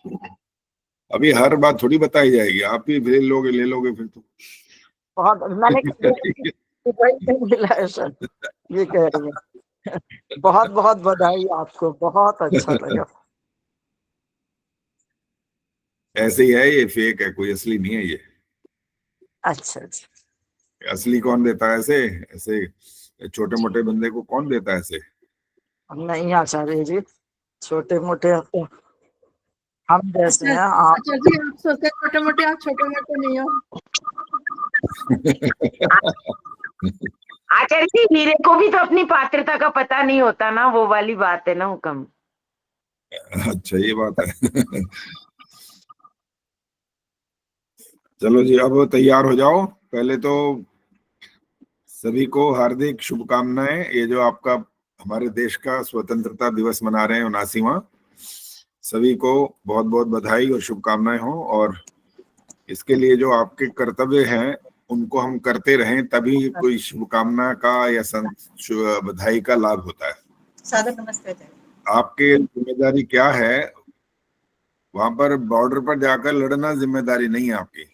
अभी हर बात थोड़ी बताई जाएगी, आप ही ले लोगे फिर तो। बहुत मैंने नहीं मिला है सर, ये कह रही है। बहुत बहुत बधाई आपको, बहुत अच्छा लगा। ऐसे ही है, ये फेक है, कोई असली नहीं है ये। अच्छा अच्छा। असली कौन देता है ऐसे? ऐसे छोटे मोटे बंदे को कौन देता है ऐसे? नहीं आचार्य जी, छोटे मोटे हम जैसे अच्छा हैं आप। अच्छा जी, आप सोचते छोटे मोटे, आप छोटे मोटे नहीं हो। आचार्य जी, हीरे को भी तो अपनी पात्रता का पता नहीं होता ना, वो वाली बात है ना हुक्म। अच्छा, ये बात है। चलो जी, अब तैयार हो जाओ। पहले तो सभी को हार्दिक शुभकामनाएं। ये जो आपका हमारे देश का स्वतंत्रता दिवस मना रहे हैं 79वां, सभी को बहुत बहुत बधाई और शुभकामनाएं हो। और इसके लिए जो आपके कर्तव्य हैं उनको हम करते रहें, तभी कोई शुभकामना का या बधाई का लाभ होता है। सादर नमस्ते। आपके जिम्मेदारी क्या है? वहां पर बॉर्डर पर जाकर लड़ना जिम्मेदारी नहीं है आपकी।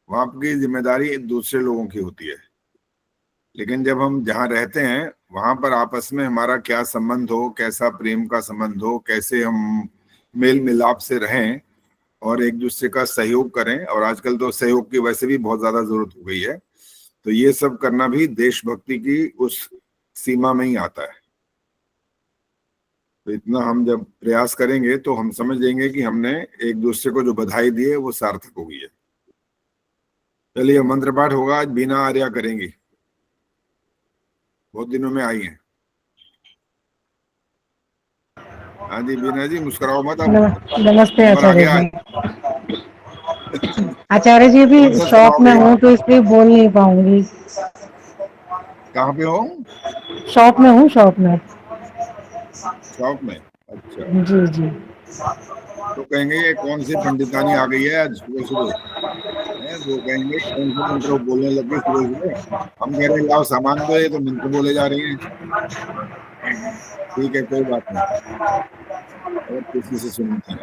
वहां की जिम्मेदारी दूसरे लोगों की होती है। लेकिन जब हम जहाँ रहते हैं वहां पर आपस में हमारा क्या संबंध हो, कैसा प्रेम का संबंध हो, कैसे हम मेल मिलाप से रहें और एक दूसरे का सहयोग करें। और आजकल तो सहयोग की वैसे भी बहुत ज्यादा जरूरत हो गई है, तो ये सब करना भी देशभक्ति की उस सीमा में ही आता है। तो इतना हम जब प्रयास करेंगे तो हम समझ लेंगे कि हमने एक दूसरे को जो बधाई दी है वो सार्थक हो गई है। चलिए, मंत्र पाठ होगा आज, बीना आर्या करेंगी, बहुत दिनों में आई है। हाँ जी बीना जी, मुस्कुराओ मत अब। नमस्ते नंबर आ आचार्य गया जी। आज। आचार्य जी भी कौन सा शॉप में सुनाओगे? हूँ तो इसलिए बोल नहीं पाऊंगी। कहाँ पे हो? शॉप में हूँ, शॉप में। शॉप में? अच्छा। जी जी। तो कहेंगे ये कौन सी पंडितानी आ गई है आज सुबह सुबह? है वो कहेंगे कौन से मंत्र बोलने लग गई सुबह सुबह। हम कह रहे हैं लाओ सामान दो, ये तो मंत्र बोले जा रही हैं। ठीक है, कोई बात नहीं, और किसी से सुनते हैं।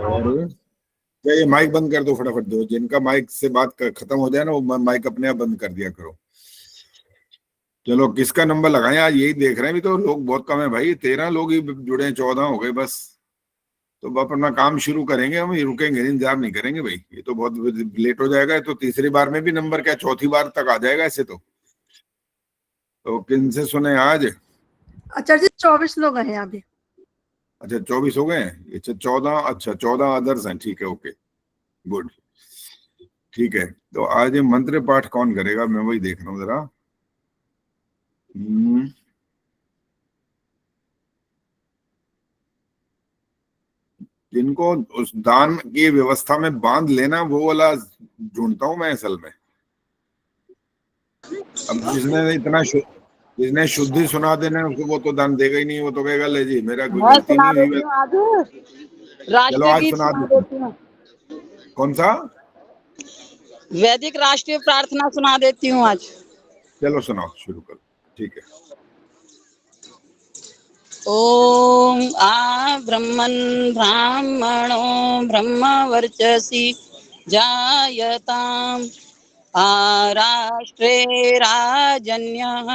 और क्या, ये माइक बंद कर दो फटाफट, दो जिनका माइक से बात खत्म हो जाए ना, वो माइक अपने आप बंद कर दिया करो। चलो, किसका नंबर लगाएं आज, यही देख रहे हैं। अभी तो लोग बहुत कम है भाई, 13 लोग ही जुड़े हैं, 14 हो गए बस। तो अब अपना काम शुरू करेंगे, हम रुकेंगे, इंतजार नहीं करेंगे भाई, ये तो बहुत लेट हो जाएगा। तो तीसरी बार में भी नंबर क्या, चौथी बार तक आ जाएगा ऐसे तो किन से सुने आज? आचार्य जी 24 लोग हैं अभी। अच्छा, 24 हो गए हैं। अच्छा 14, अच्छा 14 अदर्स हैं, ठीक है, ओके गुड। ठीक है, तो आज ये मंत्र पाठ कौन करेगा, मैं वही देख रहा हूँ जरा। जिनको उस दान की व्यवस्था में बांध लेना, वो वाला ढूंढता हूं मैं असल में। अब जिसने शुद्धि सुना देना है उसको, वो तो दान देगा ही नहीं, वो तो कहेगा ले जी मेरा कोई मैं गलती सुना नहीं हुई। देती हूँ आज, चलो राष्ट्रीय आज गीत सुना सुना देते हैं। देती हूँ। कौन सा? वैदिक राष्ट्रीय प्रार्थना सुना देती हूँ आज। चलो सुनाओ, शुरू करो, ठीक है। ओम आ ब्रह्मन् ब्राह्मणो ब्रह्म वर्चसी जायताम् आ राष्ट्रे राजन्यः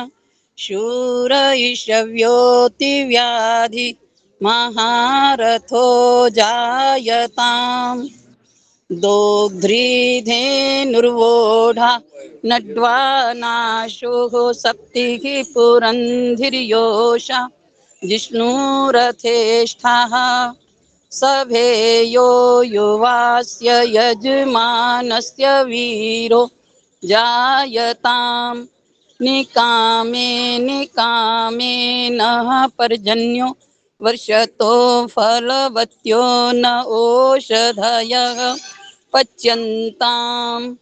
शूर ईशव्योति व्याधि महारथो जायताम् दोग्ध्रीधेनुर्वोढा नड्वानाशुः सप्तिः पुरन्धिर्योषा जिष्णुरथेष्ठाः सभेयो युवास्य यजमानस्य वीरो जायताम् निकामे निकामे नः पर्जन्यो वर्षतो फलवत्यो न ओषधयः पच्यन्ताम्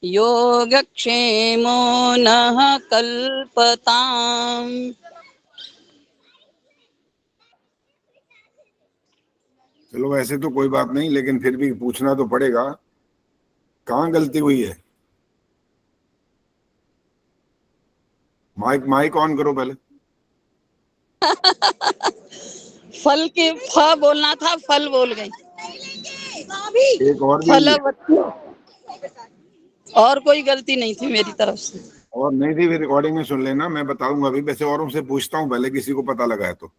योगक्षेमो नः कल्पताम्। चलो वैसे तो कोई बात नहीं, लेकिन फिर भी पूछना तो पड़ेगा, कहाँ गलती हुई है? माइक माइक ऑन करो पहले। फल के फ बोलना था, फल बोल गई। एक और भी फलवत्यो। और कोई गलती नहीं थी मेरी तरफ से। और नहीं थी, फिर रिकॉर्डिंग में सुन लेना, मैं बताऊंगा अभी। वैसे औरों से पूछता हूँ पहले, किसी को पता लगा है तो।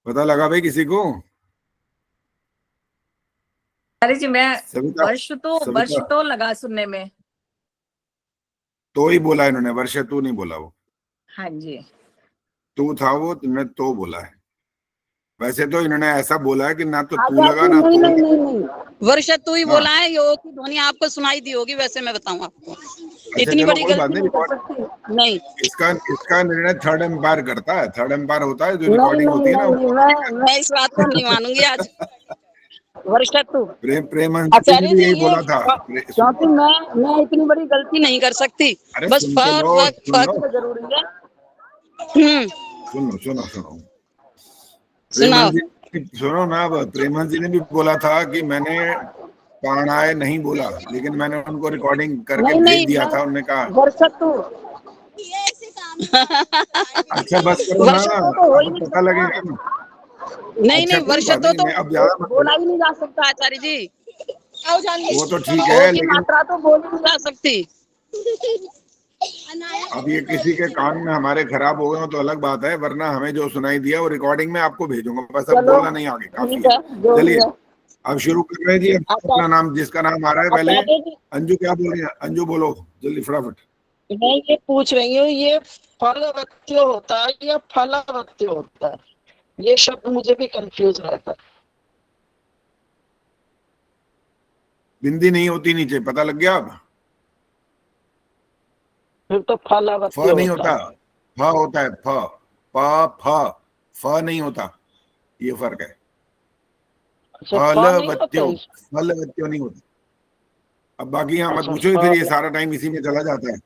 पता लगा भाई किसी को? अरे जी, मैं सविता, वर्ष सविता तो लगा सुनने में। तो ही बोला इन्होंने, वर्ष तू नहीं बोला। वो हाँ जी। तू था, वो तुमने तो बोला है। वैसे तो इन्होंने ऐसा बोला है कि ना तो तू आचार्य लगा जी, ना नहीं तू नहीं लगा। नहीं नहीं, वर्ष तू ही हाँ, बोला है। यो की ध्वनि आपको सुनाई दी होगी, वैसे मैं बताऊं आपको। अच्छा इतनी चलो बड़ी कोई बात गलती नहीं। नहीं कर रिकॉर्ड सकती। नहीं इसका इसका निर्णय थर्ड एम्पायर करता है। थर्ड एम्पायर होता है, जो नहीं रिकॉर्डिंग नहीं होती है ना नहीं, वो। नहीं, मैं इस बात को नहीं मानूंगी आज। वर्ष तू। प्रेमांजलि ने आचार्य भी जी, यही ये बोला था। क्योंकि मैं इतनी बड़ी गलती नहीं कर सकती। अरे बस सुन फ तो और लो, सुन फ लो, की तो जरूरी है। सुनो सुनो सुनो। सुनाओ। सुनो ना, अब प्रेमा जी ने भी बोला था कि मैंने प्राणाय नहीं बोला, लेकिन मैंने उनको रिकॉर्डिंग करके नहीं भेज नहीं, दिया था। उन्होंने कहा मैं वर्ष तू। अच्छा बस करो ना, वर्ष तो हो ही अब नहीं पता सकता। लगेगा ना। नहीं अच्छा नहीं, कोई वर्ष बात नहीं, तो मैं अब ज्यादा मत बोला बोलो। ही नहीं जा सकता आचार्य जी। वो तो ठीक ओ है, की लेकिन मात्रा तो बोली नहीं जा सकती। अब ये किसी के कान में हमारे खराब हो गए हो तो अलग बात है, वरना हमें जो सुनाई दिया वो रिकॉर्डिंग में आपको भेजूंगा। बस अब चलो बोलना नहीं, आगे काफी ठीक है। है, जो भी चलिए है। अब शुरू कर रहे हैं जी। अब अपना आचार्य नाम, जिसका नाम आ रहा है पहले। आचार्य जी, अंजू क्या बोल रही है? अंजू बोलो जल्दी फटाफट। मैं ये पूछ रही हूँ, ये फलवत्यो होता है या फलवत्यो होता है? ये शब्द मुझे भी कंफ्यूज रहता है। बिंदी नहीं होती नीचे, पता लग गया? अब फिर तो फ फलवत्यो नहीं होता होता, है। फ होता है। फ प फ फ नहीं होता, ये फर्क है। अच्छा, फ नहीं होता फलवत्यो, इस। फलवत्यो नहीं होता। अब बाकी यहाँ मत अच्छा, पूछो, फिर ये सारा टाइम इसी में चला जाता है।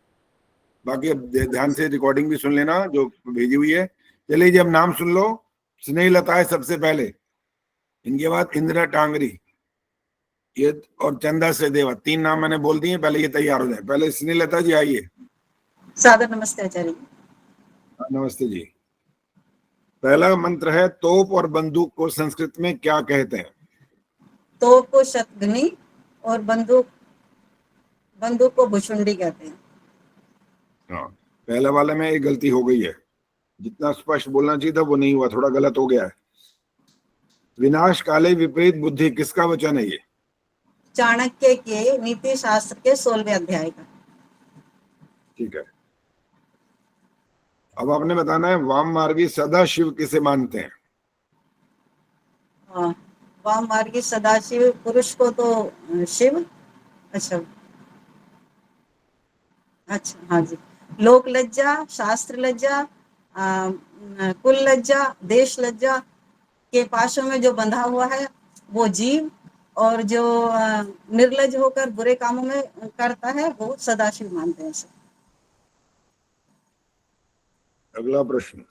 बाकी अब ध्यान से रिकॉर्डिंग भी सुन लेना जो भेजी हुई है। चलिए जी, अब नाम सुन लो। स्नेहलता है सबसे पहले, इनके बाद इंदिरा टांगरी, ये और चंदा सचदेवा। 3 नाम मैंने बोल दिए, पहले ये तैयार हो जाए। पहले स्नेहलता जी आइए। सादर नमस्ते आचार्य जी। नमस्ते जी। पहला मंत्र है, तोप और बंदूक को संस्कृत में क्या कहते हैं? तोप को शतघ्नी और बंदूक बंदूक को भुशुंडी कहते हैं। हाँ, पहले वाले में एक गलती हो गई है। जितना स्पष्ट बोलना चाहिए था वो नहीं हुआ, थोड़ा गलत हो गया है। विनाश काले विपरीत बुद्धि किसका वचन है ये? चाणक्य के नीति शास्त्र के 16वें अध्याय का। ठीक है। अब आपने बताना है, वाम मार्गी सदा शिव किसे मानते हैं? हाँ, वाम मार्गी सदाशिव पुरुष को तो शिव। अच्छा अच्छा, हाँ जी। लोक लज्जा, शास्त्र लज्जा, कुल लज्जा, देश लज्जा के पाशों में जो बंधा हुआ है वो जीव, और जो निर्लज होकर बुरे कामों में करता है वो सदाशिव मानते हैं इसे। अगला प्रश्न,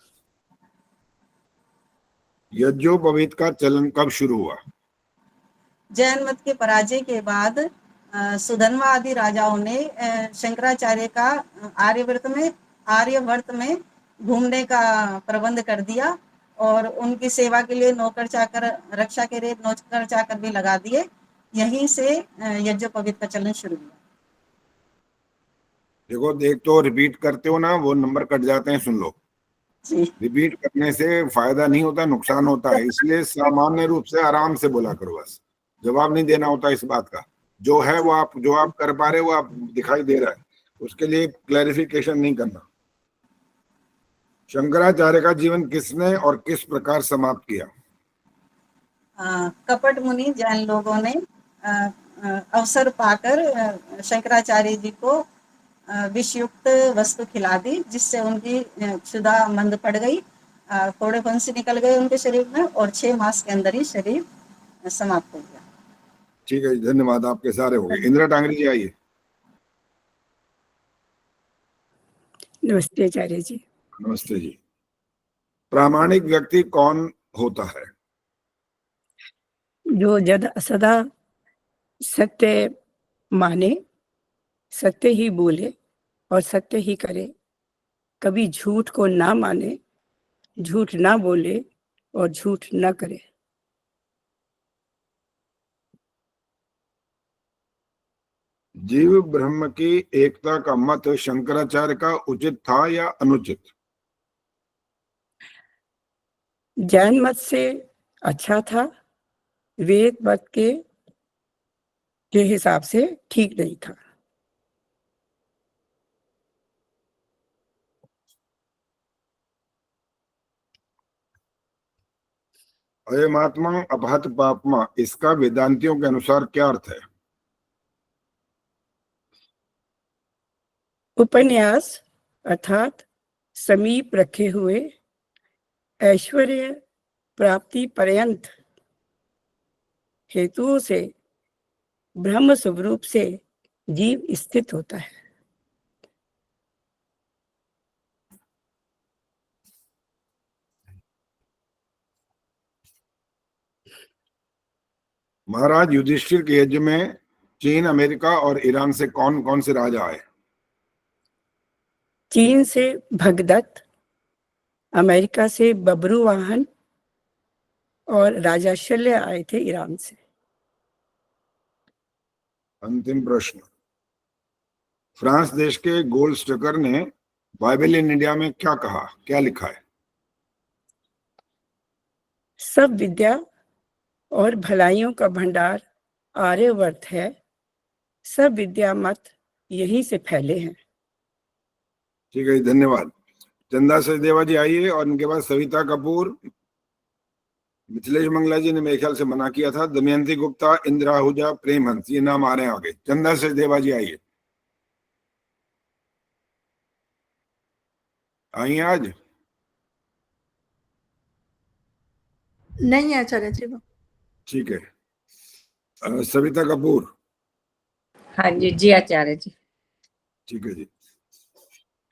यज्ञोपवीत का चलन कब शुरू हुआ? जैन मत के पराजय के बाद सुधन्वा आदि राजाओं ने शंकराचार्य का आर्यवर्त में घूमने का प्रबंध कर दिया, और उनकी सेवा के लिए नौकर चाकर, रक्षा के लिए नौकर चाकर भी लगा दिए। यहीं से यज्ञोपवीत का चलन शुरू हुआ। देखो, देख तो रिपीट करते हो ना, वो नंबर कट जाते हैं, सुन लो। जी रिपीट करने से फायदा नहीं होता, नुकसान होता है। इसलिए सामान्य रूप से आराम से बोला करो, बस जवाब नहीं देना होता इस बात का। जो है वो आप, जो आप कर पा रहे हो, आप दिखाई दे रहा है, उसके लिए क्लैरिफिकेशन नहीं करना। शंकराचार्य का जीवन किसने और किस प्रकार समाप्त किया? कपट मुनि जैन लोगों ने अवसर पाकर शंकराचार्य जी को विषयुक्त वस्तु खिला दी, जिससे उनकी क्षुधा मंद पड़ गई। थोड़े फंसी निकल गए उनके शरीर में, और 6 मास के अंदर ही शरीर समाप्त हो गया। ठीक है, धन्यवाद, आपके सारे हो गए। इंदिरा टांगरी जी आइए। नमस्ते आचार्य जी। नमस्ते जी। प्रामाणिक व्यक्ति कौन होता है? जो सदा सत्य माने, सत्य ही बोले और सत्य ही करे, कभी झूठ को ना माने झूठ ना बोले और झूठ ना करे। जीव ब्रह्म की एकता का मत शंकराचार्य का उचित था या अनुचित? जैन मत से अच्छा था, वेद मत के हिसाब से ठीक नहीं था। अयमात्मा अपहत पापमा, इसका वेदांतियों के अनुसार क्या अर्थ है? उपन्यास अर्थात समीप रखे हुए ऐश्वर्य प्राप्ति पर्यंत हेतुओं से ब्रह्म स्वरूप से जीव स्थित होता है। महाराज युधिष्ठिर के यज्ञ में चीन, अमेरिका और ईरान से कौन कौन से राजा आए? चीन से भगदत्त, अमेरिका से बब्रुवाहन और राजा शल्य आए थे ईरान से। अंतिम प्रश्न, फ्रांस देश के गोल्ड स्टकर ने बाइबल इन इंडिया में क्या कहा, क्या लिखा है? सब विद्या और भलाइयों का भंडार आर्यवर्त है, सब विद्या मत यहीं से फैले हैं। ठीक है, धन्यवाद। चंदा सचदेवा जी आइए, और इनके बाद सविता कपूर, मिथिलेश मंगला जी ने मेरे ख्याल से मना किया था, दमयंती गुप्ता, इंदिरा आहूजा, प्रेम हंस, ये नाम आ रहे हैं आगे। चंदा सचदेवा जी आइए, आइए आज। नहीं है आचार्य जी वो। ठीक है, सविता कपूर। हाँ जी, जी आचार्य जी। ठीक है जी।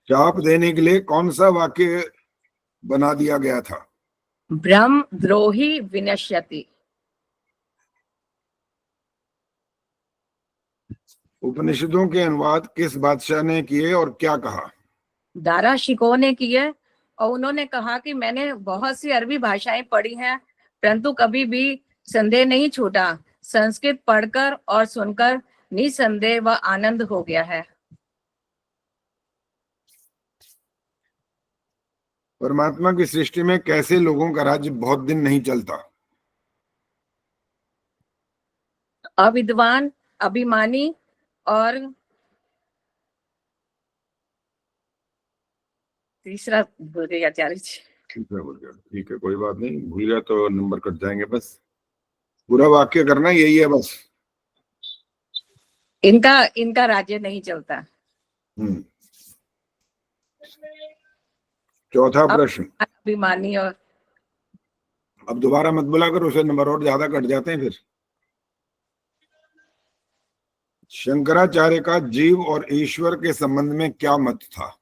शाप देने के लिए कौन सा वाक्य बना दिया गया था? ब्रह्म द्रोही विनश्यति। उपनिषदों के अनुवाद किस बादशाह ने किए और क्या कहा? दारा शिकोह ने किए, और उन्होंने कहा कि मैंने बहुत सी अरबी भाषाएं पढ़ी हैं, परंतु कभी भी संदेह नहीं छूटा। संस्कृत पढ़कर और सुनकर निसंदेह व आनंद हो गया है। परमात्मा की सृष्टि में कैसे लोगों का राज्य बहुत दिन नहीं चलता? अविद्वान, अभिमानी और तीसरा भूल गई आचार्य जी। ठीक है, बोल गया। ठीक है, कोई बात नहीं, भूल गया तो नंबर कट जाएंगे। बस पूरा वाक्य करना, यही है बस। इनका राज्य नहीं चलता। चौथा प्रश्न, अभिमानी और अब दोबारा मत बोला करो, उसे नंबर और ज्यादा कट जाते हैं फिर। शंकराचार्य का जीव और ईश्वर के संबंध में क्या मत था?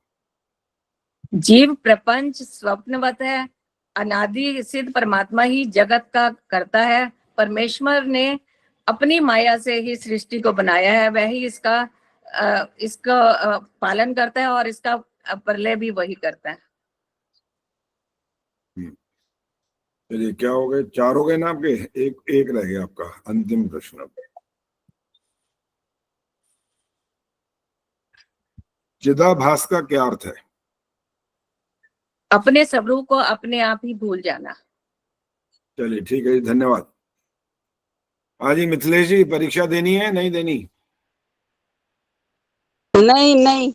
जीव प्रपंच स्वप्नवत है, अनादि सिद्ध परमात्मा ही जगत का करता है। परमेश्वर ने अपनी माया से ही सृष्टि को बनाया है, वह ही इसका पालन करता है और इसका प्रलय भी वही करता है। चलिए, क्या हो गए? 4 हो गए ना आपके, एक रह गया आपका अंतिम प्रश्न। चिदाभास का क्या अर्थ है? अपने स्वरूप को अपने आप ही भूल जाना। चलिए, ठीक है जी, धन्यवाद। हाँ जी, मिथिलेश जी, परीक्षा देनी है नहीं देनी? नहीं नहीं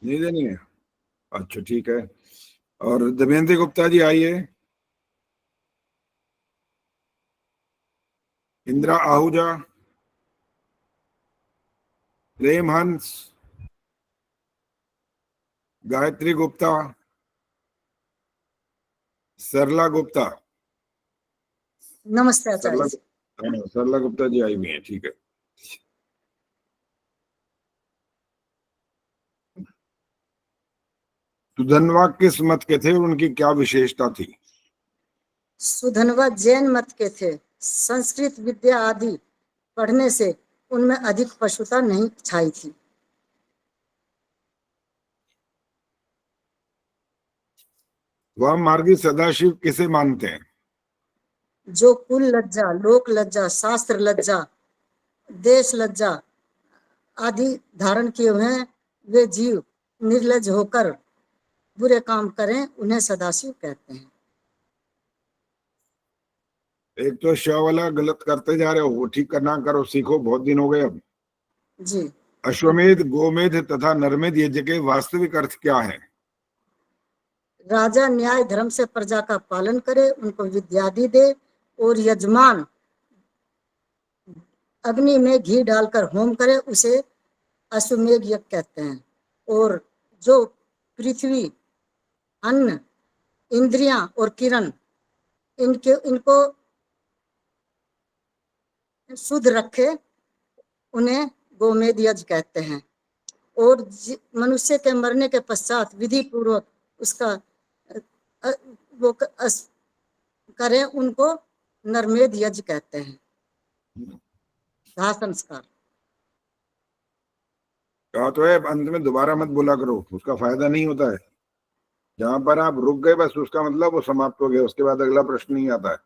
नहीं देनी है, अच्छा ठीक है। और दमयंती गुप्ता जी आइए, इंदिरा आहूजा, प्रेम हंस, गायत्री गुप्ता, सरला गुप्ता। नमस्ते आचार्य जी। सरला गुप्ता जी आई हुई है, ठीक है। सुधनवा किस मत के थे और उनकी क्या विशेषता थी? सुधनवा जैन मत के थे। संस्कृत विद्या आदि पढ़ने से उनमें अधिक पशुता नहीं छाई थी। वाम मार्गी सदाशिव किसे मानते हैं? जो कुल लज्जा, लोक लज्जा, शास्त्र लज्जा, देश लज्जा आदि धारण किए हुए हैं, वे जीव निर्लज होकर बुरे काम करें, उन्हें सदाशिव कहते हैं। एक तो श वाला गलत करते जा रहे हो, वो ठीक करना करो, सीखो, बहुत दिन हो गए अब। जी। अश्वमेध, गोमेध तथा नरमेध यज्ञ के वास्तविक अर्थ क्या है? राजा न्याय धर्म से प्रजा का पालन करे, उनको विद्यादि दे, और यजमान अग्नि में घी डालकर होम करे, उसे अश्वमेध यज्ञ कहते हैं। और जो पृथ्वी, अन्न, इंद्रियां और किरण इनको शुद्ध रखे, उन्हें गोमेध यज्ञ कहते हैं। और मनुष्य के मरने के पश्चात विधि पूर्वक उसका वो करें, उनको नरमेध यज्ञ कहते हैं। दाह संस्कार कहा तो है, अंत में दोबारा मत बोला करो, उसका फायदा नहीं होता है। जहां पर आप रुक गए बस उसका मतलब वो समाप्त हो गया, उसके बाद अगला प्रश्न नहीं आता है,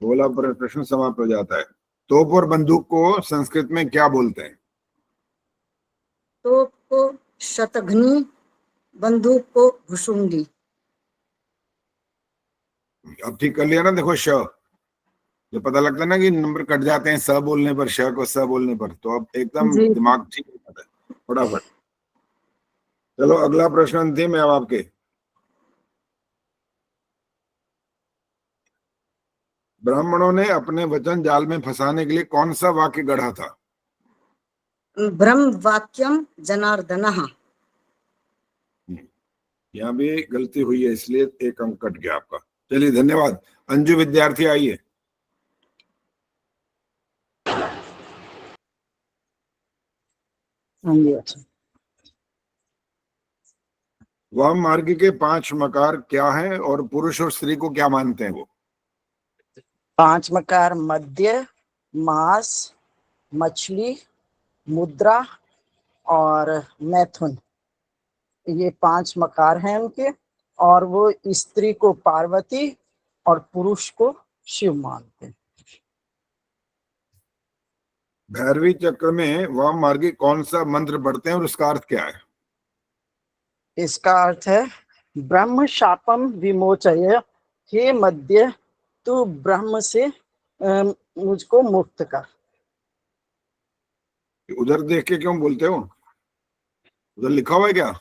बोला प्रश्न समाप्त हो जाता है। तोप और बंदूक को संस्कृत में क्या बोलते हैं? तोप को शतघ्नी, बंदूक को भुशुंडी। अब ठीक कर लिया ना, देखो श, जो पता लगता है ना कि नंबर कट जाते हैं स बोलने पर, श को स बोलने पर, तो अब एकदम दिमाग ठीक हो जाता है फटाफट। चलो अगला प्रश्न अंतिम है अब आपके। ब्राह्मणों ने अपने वचन जाल में फंसाने के लिए कौन सा वाक्य गढ़ा था? ब्रह्म वाक्यम जनार्दनः। यहाँ भी गलती हुई है, इसलिए एक अंक कट गया आपका। चलिए धन्यवाद। अंजू विद्यार्थी आइए। वाम मार्ग के 5 मकार क्या हैं और पुरुष और स्त्री को क्या मानते हैं वो? 5 मकार मध्य, मांस, मछली, मुद्रा और मैथुन, ये 5 मकार हैं उनके। और वो स्त्री को पार्वती और पुरुष को शिव मानते हैं। भैरवी चक्र में वाम मार्गी कौन सा मंत्र पढ़ते हैं और उसका अर्थ क्या है? इसका अर्थ है ब्रह्म शापम विमोचय, हे मध्य तू ब्रह्म से मुझको मुक्त कर। उधर देख के क्यों बोलते हो? उधर लिखा हुआ है क्या?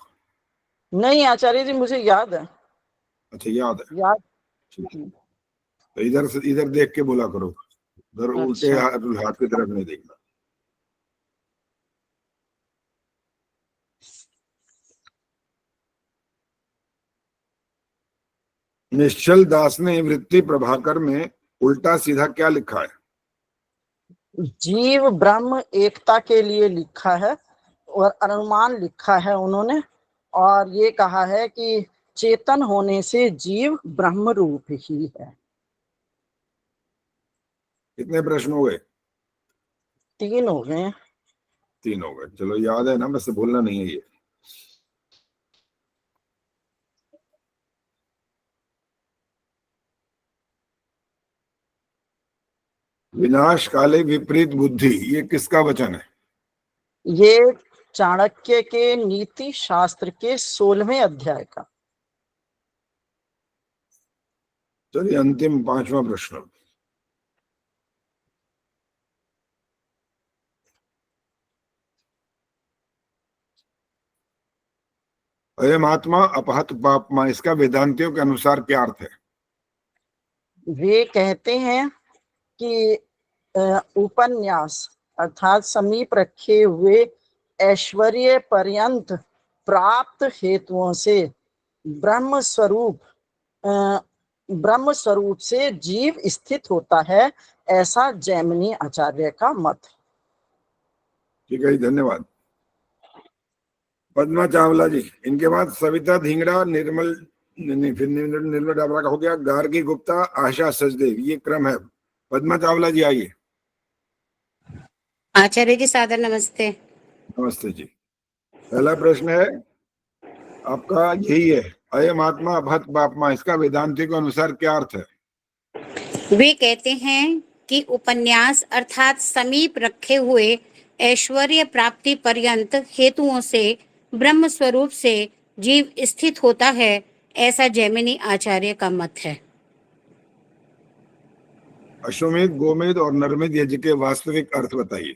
नहीं आचार्य जी, मुझे याद है। अच्छा याद है, याद। तो इधर से इधर देख के बोला करो, उधर उल्टे हाथ की तरफ नहीं देखना। निश्चल दास ने वृत्ति प्रभाकर में उल्टा सीधा क्या लिखा है? जीव ब्रह्म एकता के लिए लिखा है और अनुमान लिखा है उन्होंने, और ये कहा है कि चेतन होने से जीव ब्रह्म रूप ही है। कितने प्रश्न हो गए? 3 हो गए। 3 हो गए, चलो याद है ना, बस भूलना नहीं है ये। विनाश काले विपरीत बुद्धि, ये किसका वचन है? ये चाणक्य के नीति शास्त्र के 16वें अध्याय का। चलिए अंतिम 5वां प्रश्न। अयम आत्मा अपहत पापमा, इसका वेदांतियों के अनुसार क्या अर्थ है? वे कहते हैं कि उपन्यास अर्थात समीप रखे हुए ऐश्वर्य पर्यंत प्राप्त हेतुओं से ब्रह्म स्वरूप से जीव स्थित होता है, ऐसा जैमिनी आचार्य का मत। ठीक है, धन्यवाद। पद्मा चावला जी, इनके बाद सविता धिंगड़ा, निर्मल डाबरा का हो गया, गार्गी गुप्ता, आशा सचदेव, ये क्रम है। पद्मा चावला जी आइए। आचार्य जी सादर नमस्ते। नमस्ते जी। पहला प्रश्न है आपका, यही है, अयम आत्मा अभत बापमा, इसका वेदांतिक अनुसार क्या अर्थ है? वे कहते हैं कि उपन्यास अर्थात समीप रखे हुए ऐश्वर्य प्राप्ति पर्यंत हेतुओं से ब्रह्म स्वरूप से जीव स्थित होता है, ऐसा जैमिनी आचार्य का मत है। अश्वमेध, गोमेध और नरमेध यज्ञ के वास्तविक अर्थ बताइए।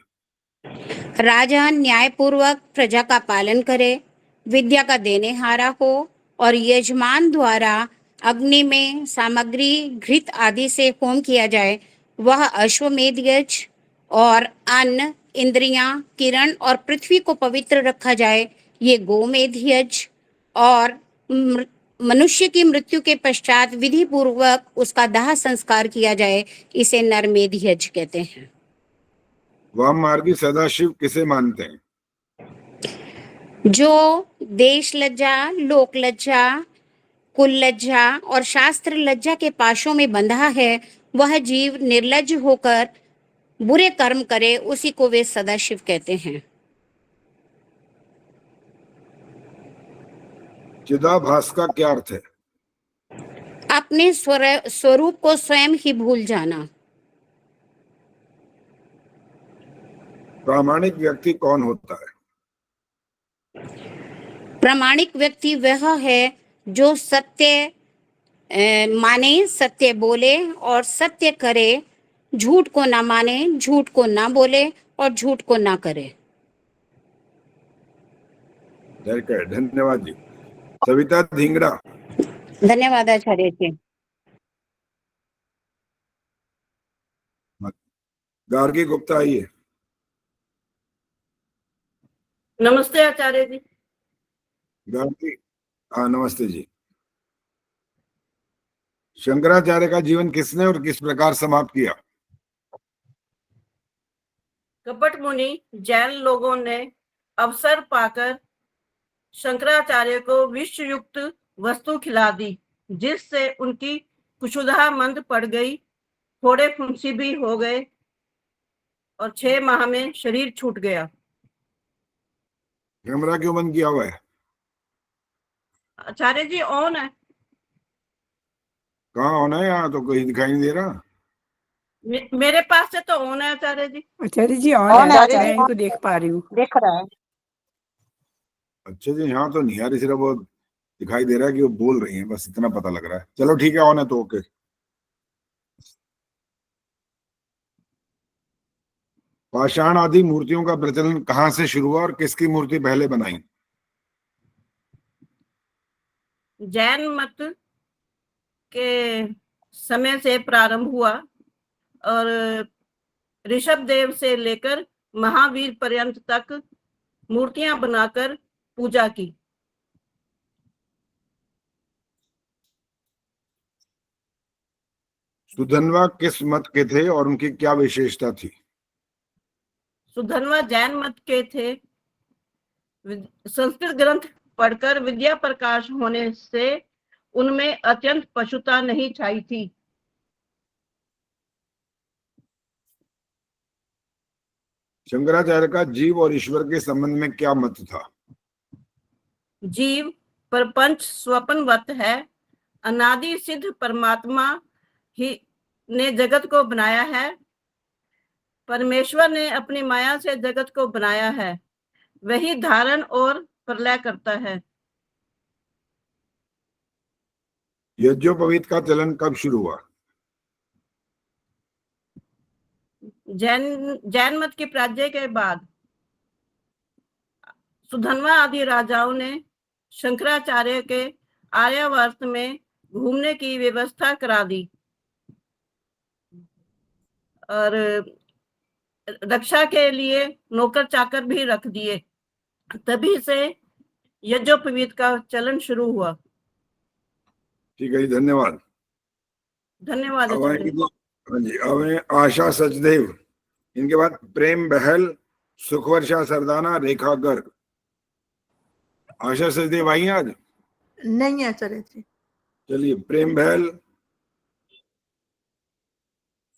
राजा न्यायपूर्वक प्रजा का पालन करे, विद्या का देनेहारा हो और यजमान द्वारा अग्नि में सामग्री घृत आदि से होम किया जाए, वह अश्वमेध यज्ञ। और अन्न, इंद्रियां, किरण और पृथ्वी को पवित्र रखा जाए, ये गोमेध यज्ञ। और मनुष्य की मृत्यु के पश्चात विधि पूर्वक उसका दाह संस्कार किया जाए, इसे नरमेध यज्ञ कहते हैं। वाम मार्गी सदाशिव किसे मानते हैं? जो देश लज्जा, लोक लज्जा, कुल लज्जा और शास्त्र लज्जा के पाशों में बंधा है, वह जीव निर्लज्ज होकर बुरे कर्म करे, उसी को वे सदाशिव कहते हैं। चिदाभास का क्या अर्थ है? अपने स्वरूप को स्वयं ही भूल जाना। प्रामाणिक व्यक्ति कौन होता है? प्रामाणिक व्यक्ति वह है जो सत्य माने, सत्य बोले और सत्य करे, झूठ को ना माने, झूठ को ना बोले और झूठ को ना करे। धन्यवाद जी। सविता धिंगड़ा। धन्यवाद आचार्य जी। गार्गी गुप्ता आइए। नमस्ते आचार्य जी। गार्गी, हाँ नमस्ते जी। शंकराचार्य का जीवन किसने और किस प्रकार समाप्त किया? कपट मुनि जैन लोगों ने अवसर पाकर शंकराचार्य को विषयुक्त वस्तु खिला दी, जिससे उनकी कुशुधा मंद पड़ गई, थोड़े फुंसी भी हो गए और 6 माह में शरीर छूट गया। कैमरा क्यों बंद किया हुआ है? आचार्य जी ऑन है। कहाँ ऑन है? यहाँ तो कोई दिखाई नहीं दे रहा। मेरे पास से तो ऑन है आचार्य जी। आचार्य जी ऑन है, मैं इनको देख पा रही हूँ। देख रहा है। अच्छा जी, यहाँ तो नहीं आ रही, सिर्फ वो दिखाई दे रहा है कि वो बोल रही हैं, बस इतना पता लग रहा है। चलो ठीक है, ऑन है तो ओके। पाषाण आदि मूर्तियों का प्रचलन कहाँ से शुरू हुआ और किसकी मूर्ति पहले बनाई? जैन मत के समय से प्रारंभ हुआ और ऋषभ देव से लेकर महावीर पर्यंत तक मूर्तियां बनाकर पूजा की। सुधन्वा किस मत के थे और उनकी क्या विशेषता थी? सुधन्वा जैन मत के थे। संस्कृत ग्रंथ पढ़कर विद्या प्रकाश होने से उनमें अत्यंत पशुता नहीं छाई थी। शंकराचार्य का जीव और ईश्वर के संबंध में क्या मत था? जीव प्रपंच स्वप्नवत है। अनादि सिद्ध परमात्मा ही ने जगत को बनाया है। परमेश्वर ने अपनी माया से जगत को बनाया है, वही धारण और प्रलय करता है। यज्ञोपवीत का चलन कब शुरू हुआ? जैन मत की प्राज्ञ के बाद सुधन्वा आदि राजाओं ने शंकराचार्य के आर्यावर्त में घूमने की व्यवस्था करा दी और रक्षा के लिए नौकर चाकर भी रख दिए। तभी से यज्ञोपवीत का चलन शुरू हुआ। ठीक है, धन्यवाद। धन्यवाद। हाँ जी, अब आशा सचदेव, इनके बाद प्रेम बहल, सुखवर्षा सरदाना, रेखा गर्ग। आशा सचदेव आई हैं आज? नहीं है आचार्य जी। चलिए, प्रेम बहल,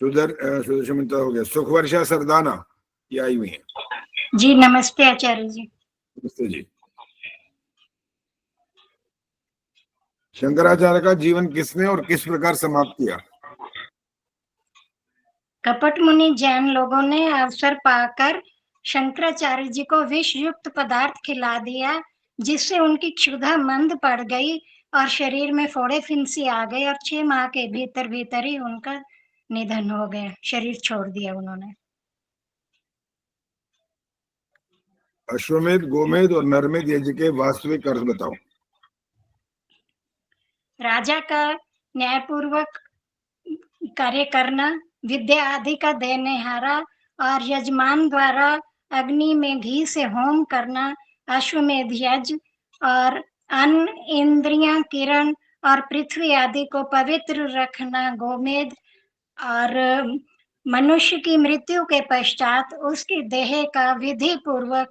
सुदर्शन मित्रा हो गया, सुखवर्षा सरदाना ये आई हुई है। जी नमस्ते आचार्य जी। नमस्ते जी। शंकराचार्य का जीवन किसने और किस प्रकार समाप्त किया? कपट मुनि जैन लोगों ने अवसर पाकर शंकराचार्य जी को विष युक्त पदार्थ खिला दिया, जिससे उनकी क्षुधा मंद पड़ गई और शरीर में फोड़े फिंसी आ गए और 6 माह के भीतर भीतर ही उनका निधन हो गया, शरीर छोड़ दिया उन्होंने। अश्वमेध, गोमेध और नरमेध यज्ञ के वास्तविक अर्थ बताओ। राजा का न्यायपूर्वक कार्य करना, विद्या आदि का देनेहारा और यजमान द्वारा अग्नि में घी से होम करना, अश्वमेध यज्ञ और अन्न, इंद्रियां, किरण और पृथ्वी आदि को पवित्र रखना गोमेध, और मनुष्य की मृत्यु के पश्चात उसकी देह का विधि पूर्वक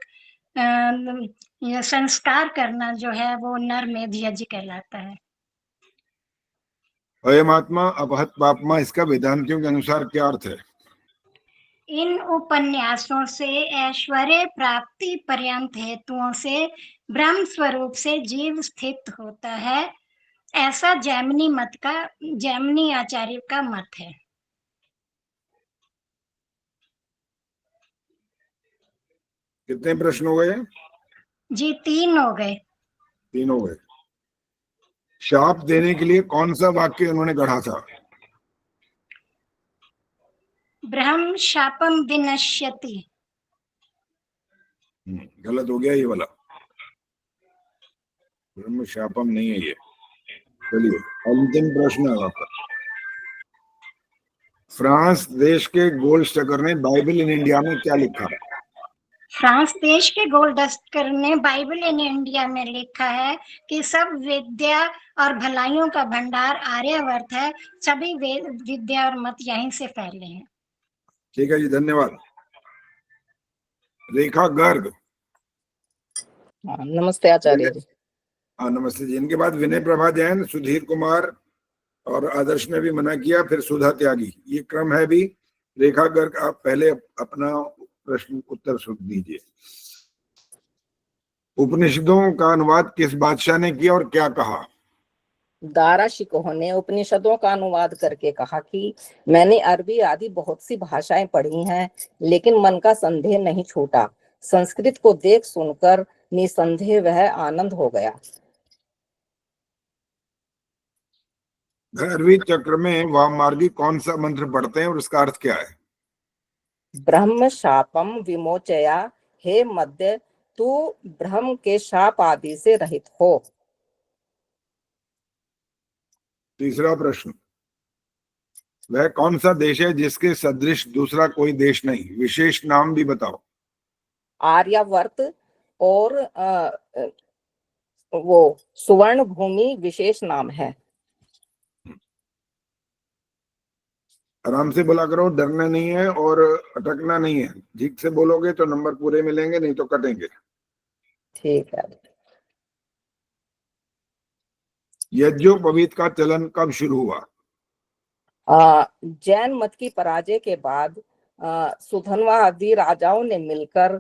संस्कार करना जो है वो नरमेध यज्ञ कहलाता है। अयमात्मा अपहत पापमा, इसका वेदांतियों के अनुसार क्या अर्थ है? इन उपन्यासों से ऐश्वर्य प्राप्ति पर्यंत हेतुओं से ब्रह्म स्वरूप से जीव स्थित होता है, ऐसा जैमिनी आचार्य का मत है। कितने प्रश्न हो गए? जी 3 हो गए। 3 हो गए। शाप देने के लिए कौन सा वाक्य उन्होंने गढ़ा था? ब्रह्म शापम विनश्यति। गलत हो गया ये वाला, ब्रह्म शापम नहीं है ये। चलिए अंतिम प्रश्न है आपका। फ्रांस देश के गोल्डस्टर ने बाइबल इन इंडिया में क्या लिखा? फ्रांस देश के गोल्डस्टर ने बाइबल इन इंडिया में लिखा है कि सब विद्या और भलाइयों का भंडार आर्यावर्त है, सभी विद्या और मत यहीं से फैले हैं। ठीक है जी, धन्यवाद। रेखा गर्ग। नमस्ते आचार्य जी। हाँ नमस्ते जी। इनके बाद विनय प्रभा जैन, सुधीर कुमार और आदर्श ने भी मना किया, फिर सुधा त्यागी, ये क्रम है भी। रेखा गर्ग आप पहले अपना प्रश्न उत्तर सुन दीजिए। उपनिषदों का अनुवाद किस बादशाह ने किया और क्या कहा? दारा शिकोह ने उपनिषदों का अनुवाद करके कहा कि मैंने अरबी आदि बहुत सी भाषाएं पढ़ी हैं, लेकिन मन का संदेह नहीं छूटा। संस्कृत को देख सुनकर निसंदेह वह आनंद हो गया। भैरवी चक्र में वाममार्गी कौन सा मंत्र पढ़ते हैं और उसका अर्थ क्या है? ब्रह्म शापम विमोचया, हे मध्य तू ब्रह्म के शाप आदि से रहित हो। तीसरा प्रश्न, वह कौन सा देश है जिसके सदृश दूसरा कोई देश नहीं? विशेष नाम भी बताओ। आर्यावर्त और वो सुवर्ण भूमि विशेष नाम है। आराम से बोला करो, डरना नहीं है और अटकना नहीं है। ठीक से बोलोगे तो नंबर पूरे मिलेंगे, नहीं तो कटेंगे। ठीक है। यज्ञोपवीत का चलन कब शुरू हुआ? जैन मत की पराजय के बाद सुधनवा आदि राजाओं ने मिलकर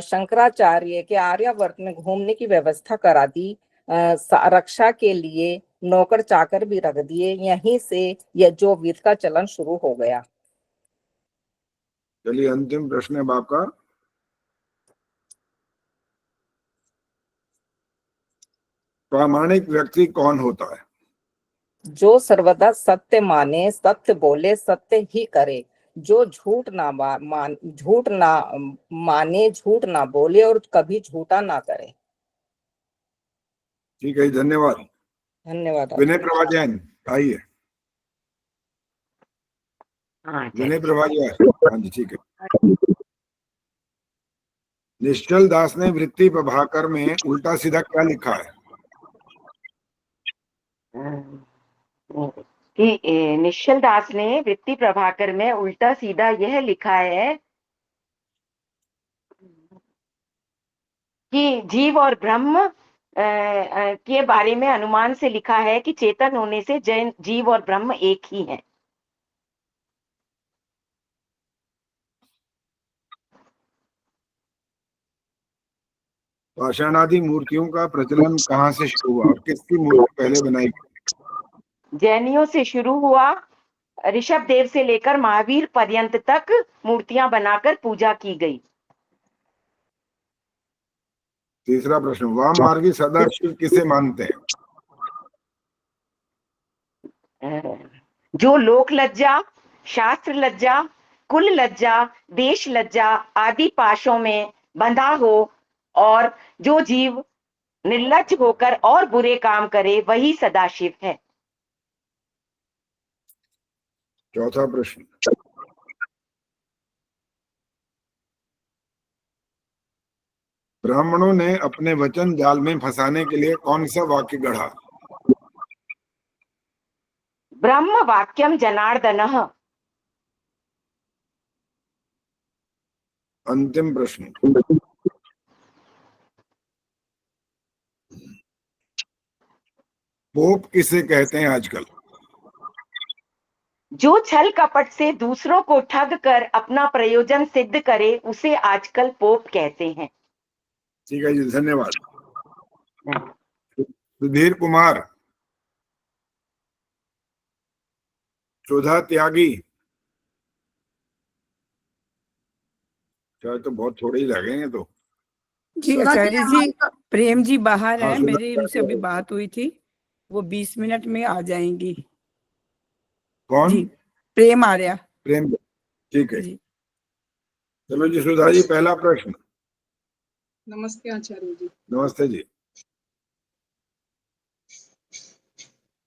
शंकराचार्य के आर्यावर्त में घूमने की व्यवस्था करा दी। रक्षा के लिए नौकर चाकर भी रख दिए। यहीं से यज्ञोपवीत का चलन शुरू हो गया। चलिए अंतिम प्रश्न है आपका। प्रामाणिक व्यक्ति कौन होता है? जो सर्वदा सत्य माने, सत्य बोले, सत्य ही करे, जो झूठ ना माने, झूठ ना बोले और कभी झूठा ना करे। ठीक है, धन्यवाद। धन्यवाद। विनय प्रभा जैन आइए। विनय प्रभा जैन, हाँ जी ठीक है। निश्चल दास ने वृत्ति प्रभाकर में उल्टा सीधा क्या लिखा है? कि निश्चल दास ने वृत्ति प्रभाकर में उल्टा सीधा यह लिखा है कि जीव और ब्रह्म के बारे में अनुमान से लिखा है कि चेतन होने से जीव और ब्रह्म एक ही है। पाषाणादि मूर्तियों का प्रचलन कहाँ से शुरू हुआ और किसकी मूर्ति पहले बनाई गई? जैनियों से शुरू हुआ। ऋषभ देव से लेकर महावीर पर्यंत तक मूर्तियां बनाकर पूजा की गई। तीसरा प्रश्न, वाम मार्गी सदाशिव किसे मानते हैं? जो लोक लज्जा, शास्त्र लज्जा, कुल लज्जा, देश लज्जा आदि पाशों में बंधा हो और जो जीव निर्लज्ज होकर और बुरे काम करे वही सदाशिव है। चौथा प्रश्न, ब्राह्मणों ने अपने वचन जाल में फंसाने के लिए कौन सा वाक्य गढ़ा? ब्रह्म वाक्यम जनार्दनः। अंतिम प्रश्न, पोप किसे कहते हैं आजकल? जो छल कपट से दूसरों को ठग कर अपना प्रयोजन सिद्ध करे उसे आजकल पोप कहते हैं। ठीक है जी, धन्यवाद। सुधीर कुमार, सुधा त्यागी, शायद तो बहुत थोड़े ही लगेंगे तो। जी आचार्य जी, प्रेम जी बाहर हाँ, है, सुधा मेरी उनसे अभी बात हुई थी, वो 20 मिनट में आ जाएंगी। कौन? जी, प्रेम आर्या। प्रेम, ठीक है। जी। चलो जी सुधा जी, पहला प्रश्न। नमस्ते आचार्य जी। नमस्ते जी।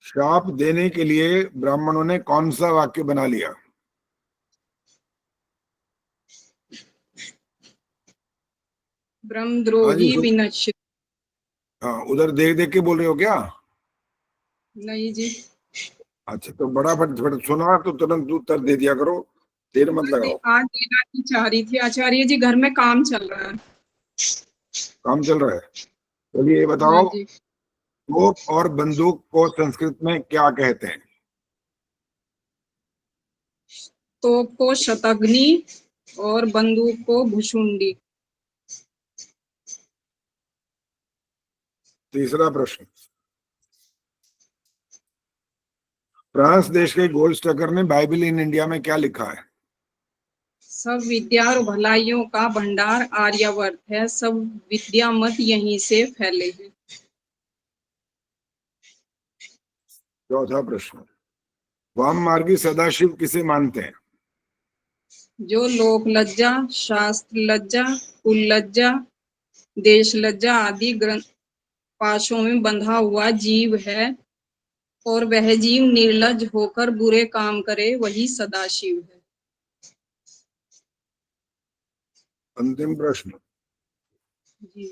श्राप देने के लिए ब्राह्मणों ने कौन सा वाक्य बना लिया? ब्रह्मद्रोही विनश्य। हाँ, उधर देख देख के बोल रहे हो क्या? नहीं जी। अच्छा, तो बड़ा फट सुना तो तुरंत उत्तर दे दिया करो, देर मत लगाओ। आज देना की चाह रही थी आचार्य जी, घर में काम चल रहा है। काम चल रहा है, चलिए ये बताओ, तोप और बंदूक को संस्कृत में क्या कहते हैं? तोप को शतघ्नि और बंदूक को भुशुंडी। तीसरा प्रश्न, फ्रांस देश के गोल्डस्टकर ने बाइबल इन इंडिया में क्या लिखा है? सब विद्या और भलाइयों का भंडार आर्यावर्त है, सब विद्या मत यहीं से फैले हैं। चौथा प्रश्न, वाम मार्गी सदाशिव किसे मानते हैं? जो लोक लज्जा, शास्त्र लज्जा, कुल लज्जा, देश लज्जा आदि ग्रंथ पाशों में बंधा हुआ जीव है और वह जीव निर्लज्ज होकर बुरे काम करे वही सदाशिव है। अंतिम प्रश्न, जी।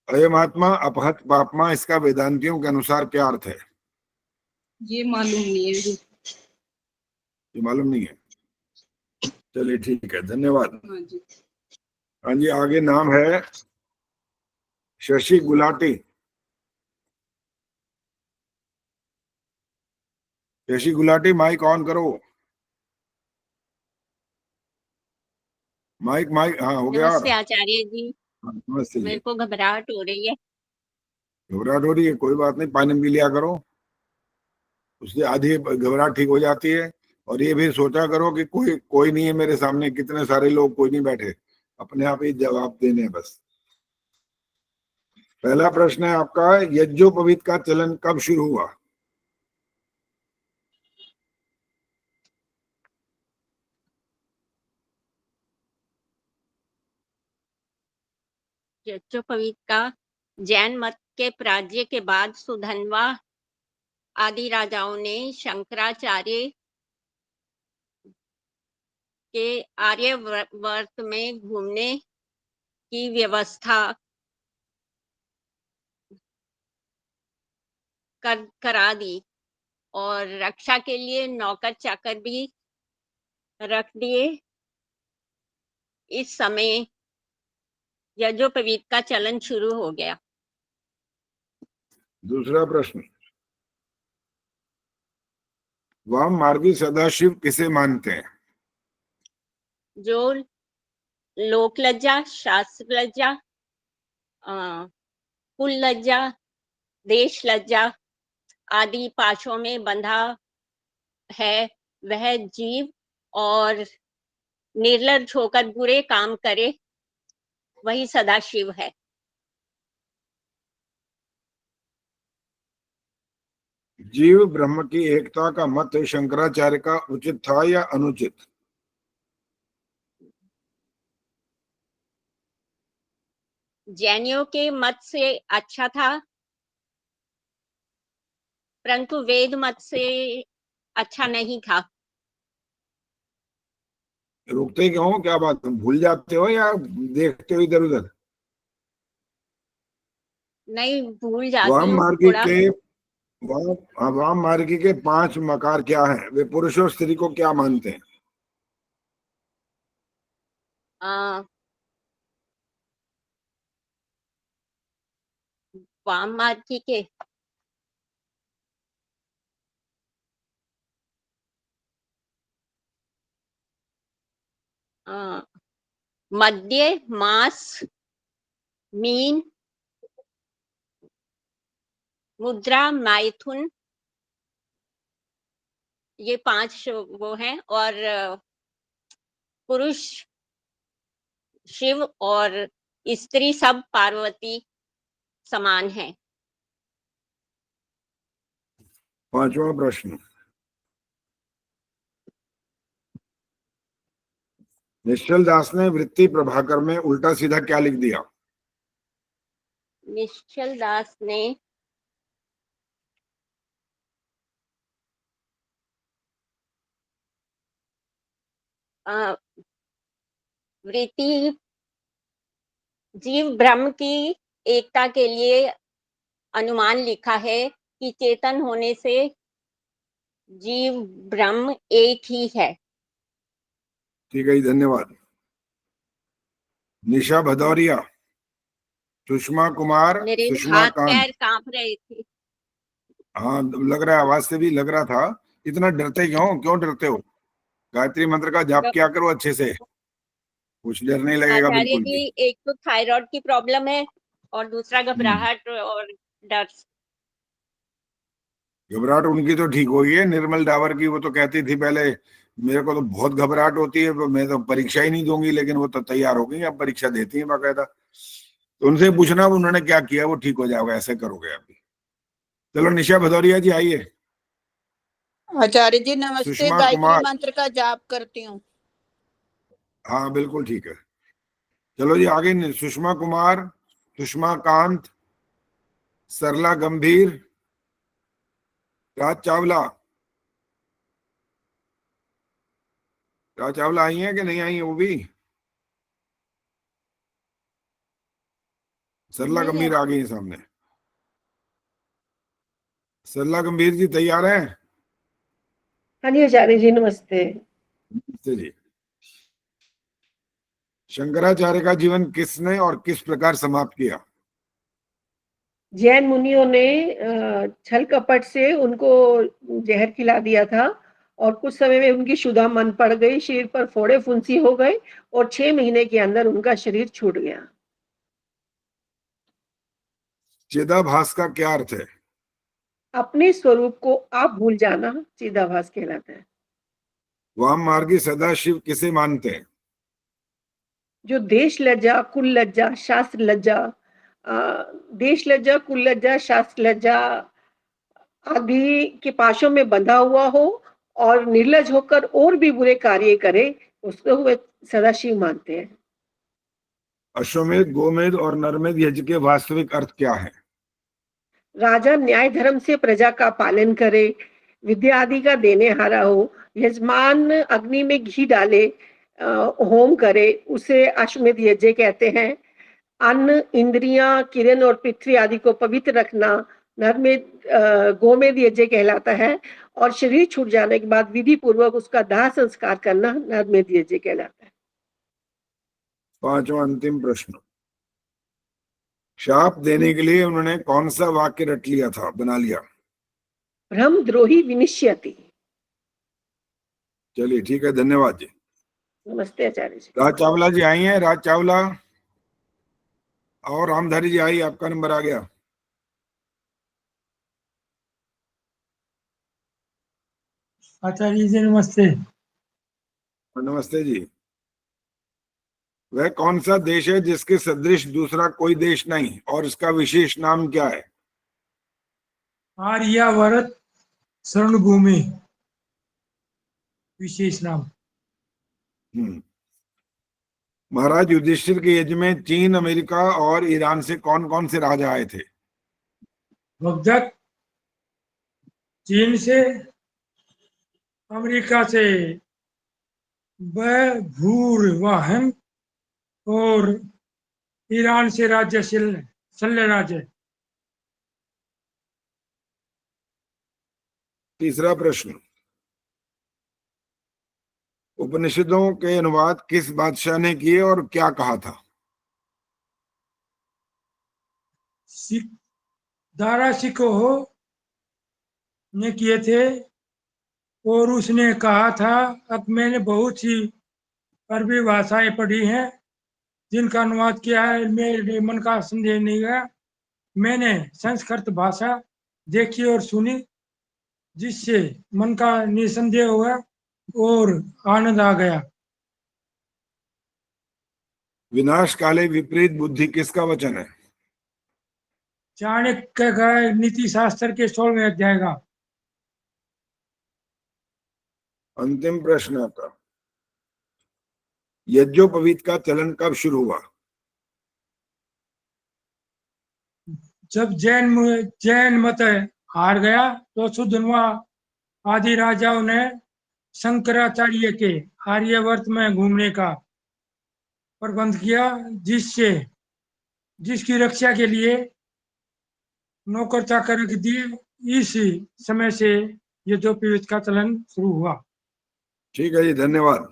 अयम आत्मा अपहत पापमा, इसका वेदांतियों के अनुसार क्या अर्थ है? ये मालूम नहीं है जी। ये मालूम नहीं है, चलिए ठीक है, धन्यवाद। हाँ जी। हाँ जी, आगे नाम है शशि गुलाटी। शशि गुलाटी, माइक ऑन करो। माइक माइक, हाँ हो गया। नमस्ते आचार्य जी। नमस्ते जी। मेरे को घबराहट हो रही है। घबराहट हो रही है, कोई बात नहीं, पानी पी लिया करो, उससे आधी घबराहट ठीक हो जाती है। और ये भी सोचा करो कि कोई नहीं है मेरे सामने, कितने सारे लोग, कोई नहीं बैठे, अपने आप ही जवाब देने हैं बस। पहला प्रश्न है आपका, यज्ञोपवीत का चलन कब शुरू हुआ? यज्ञोपवीत का जैन मत के पराजय के बाद सुधन्वा आदि राजाओं ने शंकराचार्य के आर्यावर्त में घूमने की व्यवस्था करा दी और रक्षा के लिए नौकर चाकर भी रख दिए। इस समय यज्ञोपवीत का चलन शुरू हो गया। दूसरा प्रश्न, वाम मार्गी सदाशिव किसे मानते हैं? जो लोक लज्जा, शास्त्र लज्जा, कुल लज्जा, देश लज्जा आदि पाशों में बंधा है वह जीव और निर्लज्ज होकर बुरे काम करे वही सदाशिव है। जीव ब्रह्म की एकता का मत शंकराचार्य का उचित था या अनुचित? जैनियों के मत से अच्छा था, परंतु वेद मत से अच्छा नहीं था। रुकते क्यों, क्या बात, भूल जाते हो या देखते हो इधर उधर? नहीं, भूल जाती वाम हूँ मार्गी थोड़ा। के वाम मार्गी के 5 मकार क्या है? वे पुरुष और स्त्री को क्या मानते हैं? वाम मार्गी के मध्य, मास, मीन, मुद्रा, मैथुन, ये 5 वो हैं। और पुरुष शिव और स्त्री सब पार्वती समान है। 5वां प्रश्न, निश्चल दास ने वृत्ति प्रभाकर में उल्टा सीधा क्या लिख दिया? निश्चल दास ने वृत्ति जीव ब्रह्म की एकता के लिए अनुमान लिखा है कि चेतन होने से जीव ब्रह्म एक ही है। ठीक है, धन्यवाद। निशा भदौरिया, सुषमा कुमार, मेरे सुषमा हाथ कांत। पैर कांप रहे थे। हाँ, लग रहा है, आवाज से भी लग रहा था। इतना डरते क्यों डरते हो? गायत्री मंत्र का जाप किया करो अच्छे से, कुछ डर नहीं लगेगा आचार्य बिल्कुल भी। जी, एक तो थायराइड की प्रॉब्लम है और दूसरा घबराहट और डर। घबराहट उनकी तो ठीक हो गई है, निर्मल डावर की। वो तो कहती थी पहले मेरे को तो बहुत घबराहट होती है, मैं तो परीक्षा ही नहीं दूंगी, लेकिन वो तो तैयार हो गई, अब परीक्षा देती है बाकायदा। तो उनसे पूछना उन्होंने क्या किया, वो ठीक हो जाएगा, ऐसे करोगे अभी। चलो निशा भदौरिया जी आइए। आचार्य जी नमस्ते, सुषमा गायत्री कुमार। मंत्र का जाप करती हूँ। हाँ बिल्कुल ठीक है। चलो जी आगे, सुषमा कुमार, सुषमा कांत, सरला गंभीर, राज चावला। राज चावला आई है कि नहीं आई है वो भी? सरला नहीं गंभीर है। आ गई है सामने। सरला गंभीर जी तैयार हैं? हाँ जी आचार्य जी नमस्ते। नमस्ते जी। शंकराचार्य का जीवन किसने और किस प्रकार समाप्त किया? जैन मुनियों ने छल कपट से उनको जहर खिला दिया था और कुछ समय में उनकी क्षुधा मन पड़ गई, शरीर पर फोड़े फुंसी हो गए और 6 महीने के अंदर उनका शरीर छूट गया। चिदाभास का क्या अर्थ है? अपने स्वरूप को आप भूल जाना चिदाभास कहलाता है। वाम मार्गी सदाशिव किसे मानते हैं? जो देश लज्जा, कुल लज्जा, शास्त्र लज्जा, देश लज्जा, कुल लज्जा, शास्त्र लज्जा आदि के पाशों में बंधा हुआ हो और निर्लज होकर और भी बुरे कार्य करे, उसको वे सदाशिव मानते हैं। अश्वमेध, गोमेध और नरमेध यज्ञ के वास्तविक अर्थ क्या है? राजा न्याय धर्म से प्रजा का पालन करे, विद्या आदि का देने हारा हो, यजमान अग्नि में घी डाले, होम करे, उसे अश्वमेध यज्ञ कहते हैं। अन्न, इंद्रियां, किरण और पृथ्वी आदि को पवित्र रखना नरमेध गोमेध यज्ञ कहलाता है और शरीर छूट जाने के बाद विधि पूर्वक उसका दाह संस्कार करना नरमेध यज्ञ कहलाता है। 5वां अंतिम प्रश्न, शाप देने के लिए उन्होंने कौन सा वाक्य रट लिया था, बना लिया? ब्रह्म द्रोही विनिश्यति। चलिए ठीक है, धन्यवाद जी। नमस्ते आचार्य जी। राज चावला जी आई हैं? राज चावला। और रामधारी जी आई, आपका नंबर आ गया। आचार्य जी नमस्ते। नमस्ते जी। वह कौन सा देश है जिसके सदृश दूसरा कोई देश नहीं और इसका विशेष नाम क्या है? आर्यावर्त स्वर्ण भूमि विशेष नाम। महाराज युधिष्ठिर के यज्ञ में चीन, अमेरिका और ईरान से कौन कौन से राजा आए थे? भगदत्त चीन से, अमेरिका से भूरवाहन और ईरान से राज्य शल्य राज्य। तीसरा प्रश्न, उपनिषदों के अनुवाद किस बादशाह ने किए और क्या कहा था? दारा शिकोह ने किए थे और उसने कहा था, अब मैंने बहुत सी अरबी भाषाएं पढ़ी हैं जिनका अनुवाद किया है, मेरे मन का संदेह नहीं है। मैंने संस्कृत भाषा देखी और सुनी जिससे मन का निसंदेह हुआ और आनंद आ गया। विनाश काले विपरीत बुद्धि किसका वचन है? चाणक्य का नीति शास्त्र के 16वें अध्याय का। अंतिम प्रश्न आपका, यज्ञोपवीत का चलन कब शुरू हुआ? जब जैन मत हार गया तो सुधन्वा आदि राजाओं ने शंकराचार्य के आर्यावर्त में घूमने का प्रबंध किया, जिसकी रक्षा के लिए नौकर चाकर रख दिए। इस समय से यज्ञोपवीत का चलन शुरू हुआ। ठीक है जी, धन्यवाद।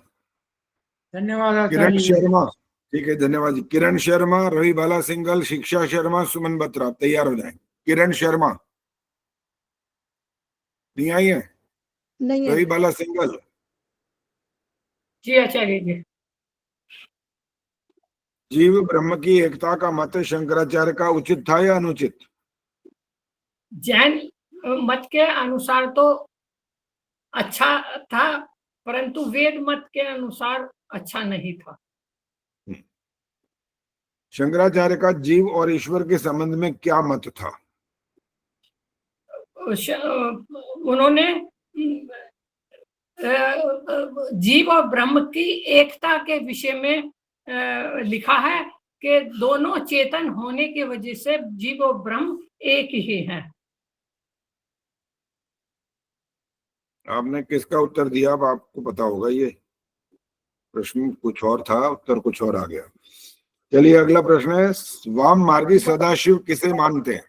धन्यवाद किरण आचार्य। शर्मा, ठीक है, धन्यवाद जी। किरण शर्मा, रवि बाला सिंगल, शिक्षा शर्मा, सुमन बत्रा, तैयार हो जाएं। किरण शर्मा नहीं आई है? नहीं है। रवि बाला सिंगल, जी आचार्य जी। जीव ब्रह्म की एकता का मत शंकराचार्य का उचित था या अनुचित? जैन मत के अनुसार तो अच्छा था, परंतु वेद मत के अनुसार अच्छा नहीं था। शंकराचार्य का जीव और ईश्वर के संबंध में क्या मत था? उन्होंने जीव और ब्रह्म की एकता के विषय में लिखा है कि दोनों चेतन होने की वजह से जीव और ब्रह्म एक ही हैं। आपने किसका उत्तर दिया? अब आपको पता होगा, ये प्रश्न कुछ और था, उत्तर कुछ और आ गया। चलिए अगला प्रश्न है, वाम मार्गी सदाशिव किसे मानते हैं?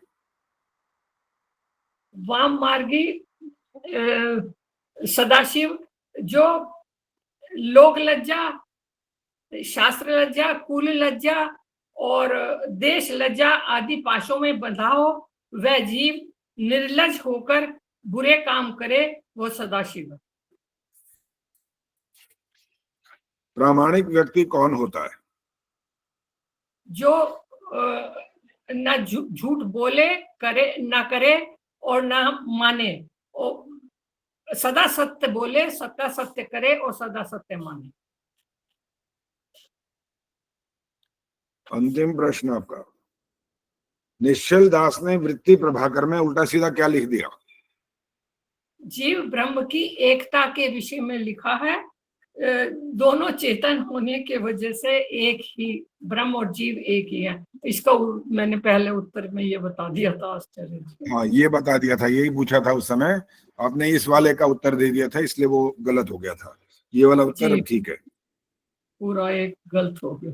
वाम मार्गी सदाशिव जो लोक लज्जा, शास्त्र लज्जा, कुल लज्जा और देश लज्जा आदि पाशों में बंधा हो, वह जीव निर्लज होकर बुरे काम करे, वो सदाशिव है। प्रामाणिक व्यक्ति कौन होता है? जो ना झूठ बोले, करे ना करे और ना माने, और सदा सत्य बोले, सदा सत्य करे और सदा सत्य माने। अंतिम प्रश्न आपका, निश्चल दास ने वृत्ति प्रभाकर में उल्टा सीधा क्या लिख दिया? जीव ब्रह्म की एकता के विषय में लिखा है, दोनों चेतन होने के वजह से एक ही ब्रह्म और जीव एक ही है। इसका मैंने पहले उत्तर में ये बता दिया था आचार्य। हाँ, ये बता दिया था, यही पूछा था उस समय आपने, इस वाले का उत्तर दे दिया था, इसलिए वो गलत हो गया था। ये वाला उत्तर ठीक है, पूरा एक गलत हो गया।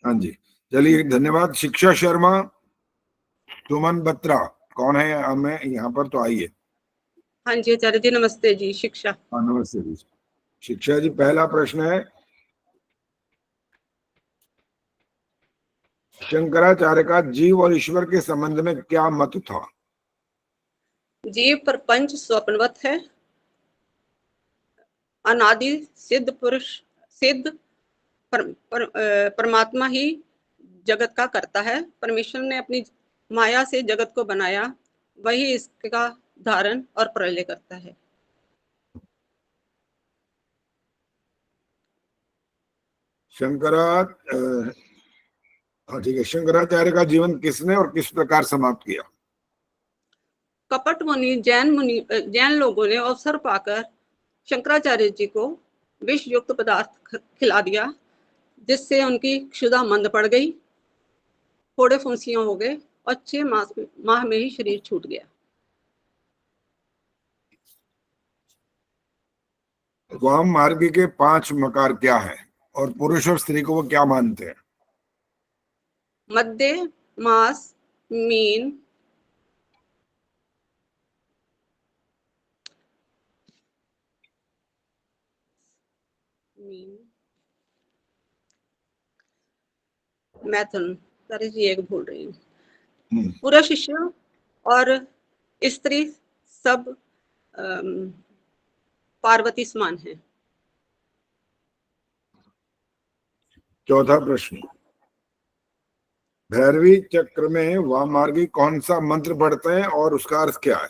हाँ जी, चलिए धन्यवाद। शिक्षा शर्मा, सुमन बत्रा कौन है? हमें यहाँ पर तो आई है। हाँ जी आचार्य जी नमस्ते जी। शिक्षा। हाँ नमस्ते जी। शिक्षा जी, पहला प्रश्न है, शंकराचार्य का जीव और ईश्वर के संबंध में क्या मत था? जीव प्रपंच स्वप्नवत है, अनादि सिद्ध पुरुष, सिद्ध परमात्मा ही जगत का करता है। परमेश्वर ने अपनी माया से जगत को बनाया, वही इसका धारण और प्रलय करता है। ठीक है। शंकराचार्य का जीवन किसने और किस प्रकार समाप्त किया? कपट मुनि जैन लोगों ने अवसर पाकर शंकराचार्य जी को विष युक्त पदार्थ खिला दिया, जिससे उनकी क्षुधा मंद पड़ गई, फोड़े फुंसियां हो गए और 6 माह में ही शरीर छूट गया। वाम मार्गी के 5 मकार क्या है और पुरुष और स्त्री को वो क्या मानते हैं? मध्य, मास, मीन, मैथुन, सारी जी एक भूल रही हूँ। पुरुष शिष्य और स्त्री सब पार्वती समान है। चौथा प्रश्न, भैरवी चक्र में वाम मार्गी कौन सा मंत्र पढ़ते हैं और उसका अर्थ क्या है?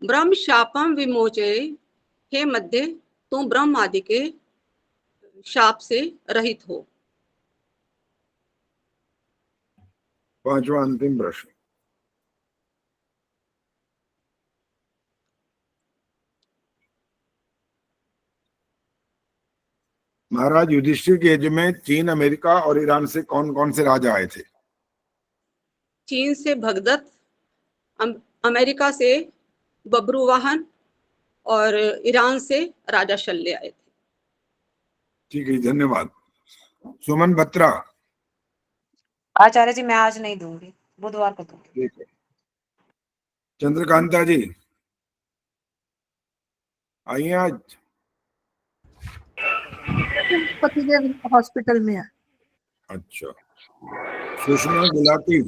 ब्रह्म शापम विमोचय, हे मध्य तुम ब्रह्म आदि के शाप से रहित हो। पांचवा अंतिम प्रश्न, महाराज युधिष्ठिर के युग में चीन, अमेरिका और ईरान से कौन कौन से राजा आए थे? चीन से भगदत्त, अमेरिका से बब्रुवाहन और ईरान से राजा शल्य आए थे। ठीक है, धन्यवाद। सुमन बत्रा। आचार्य जी मैं आज नहीं दूंगी, बुधवार को दूंगी। ठीक है। चंद्रकांता जी आइए। आज पतिदेव हॉस्पिटल में है। अच्छा। सुषमा गुलाटी।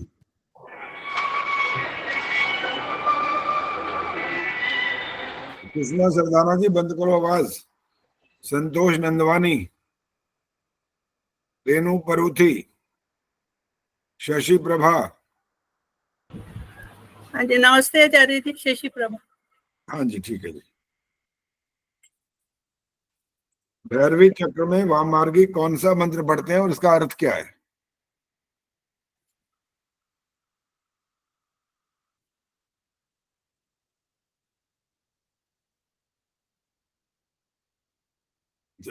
सुषमा सरदाना जी बंद करो आवाज। संतोष नंदवानी, रेणु परूथी, शशि प्रभा। हाँ जी नमस्ते आचार्य जी, शशि प्रभा। हाँ जी ठीक है जी। भैरवी चक्र में वाम मार्गी कौन सा मंत्र पढ़ते हैं और इसका अर्थ क्या है?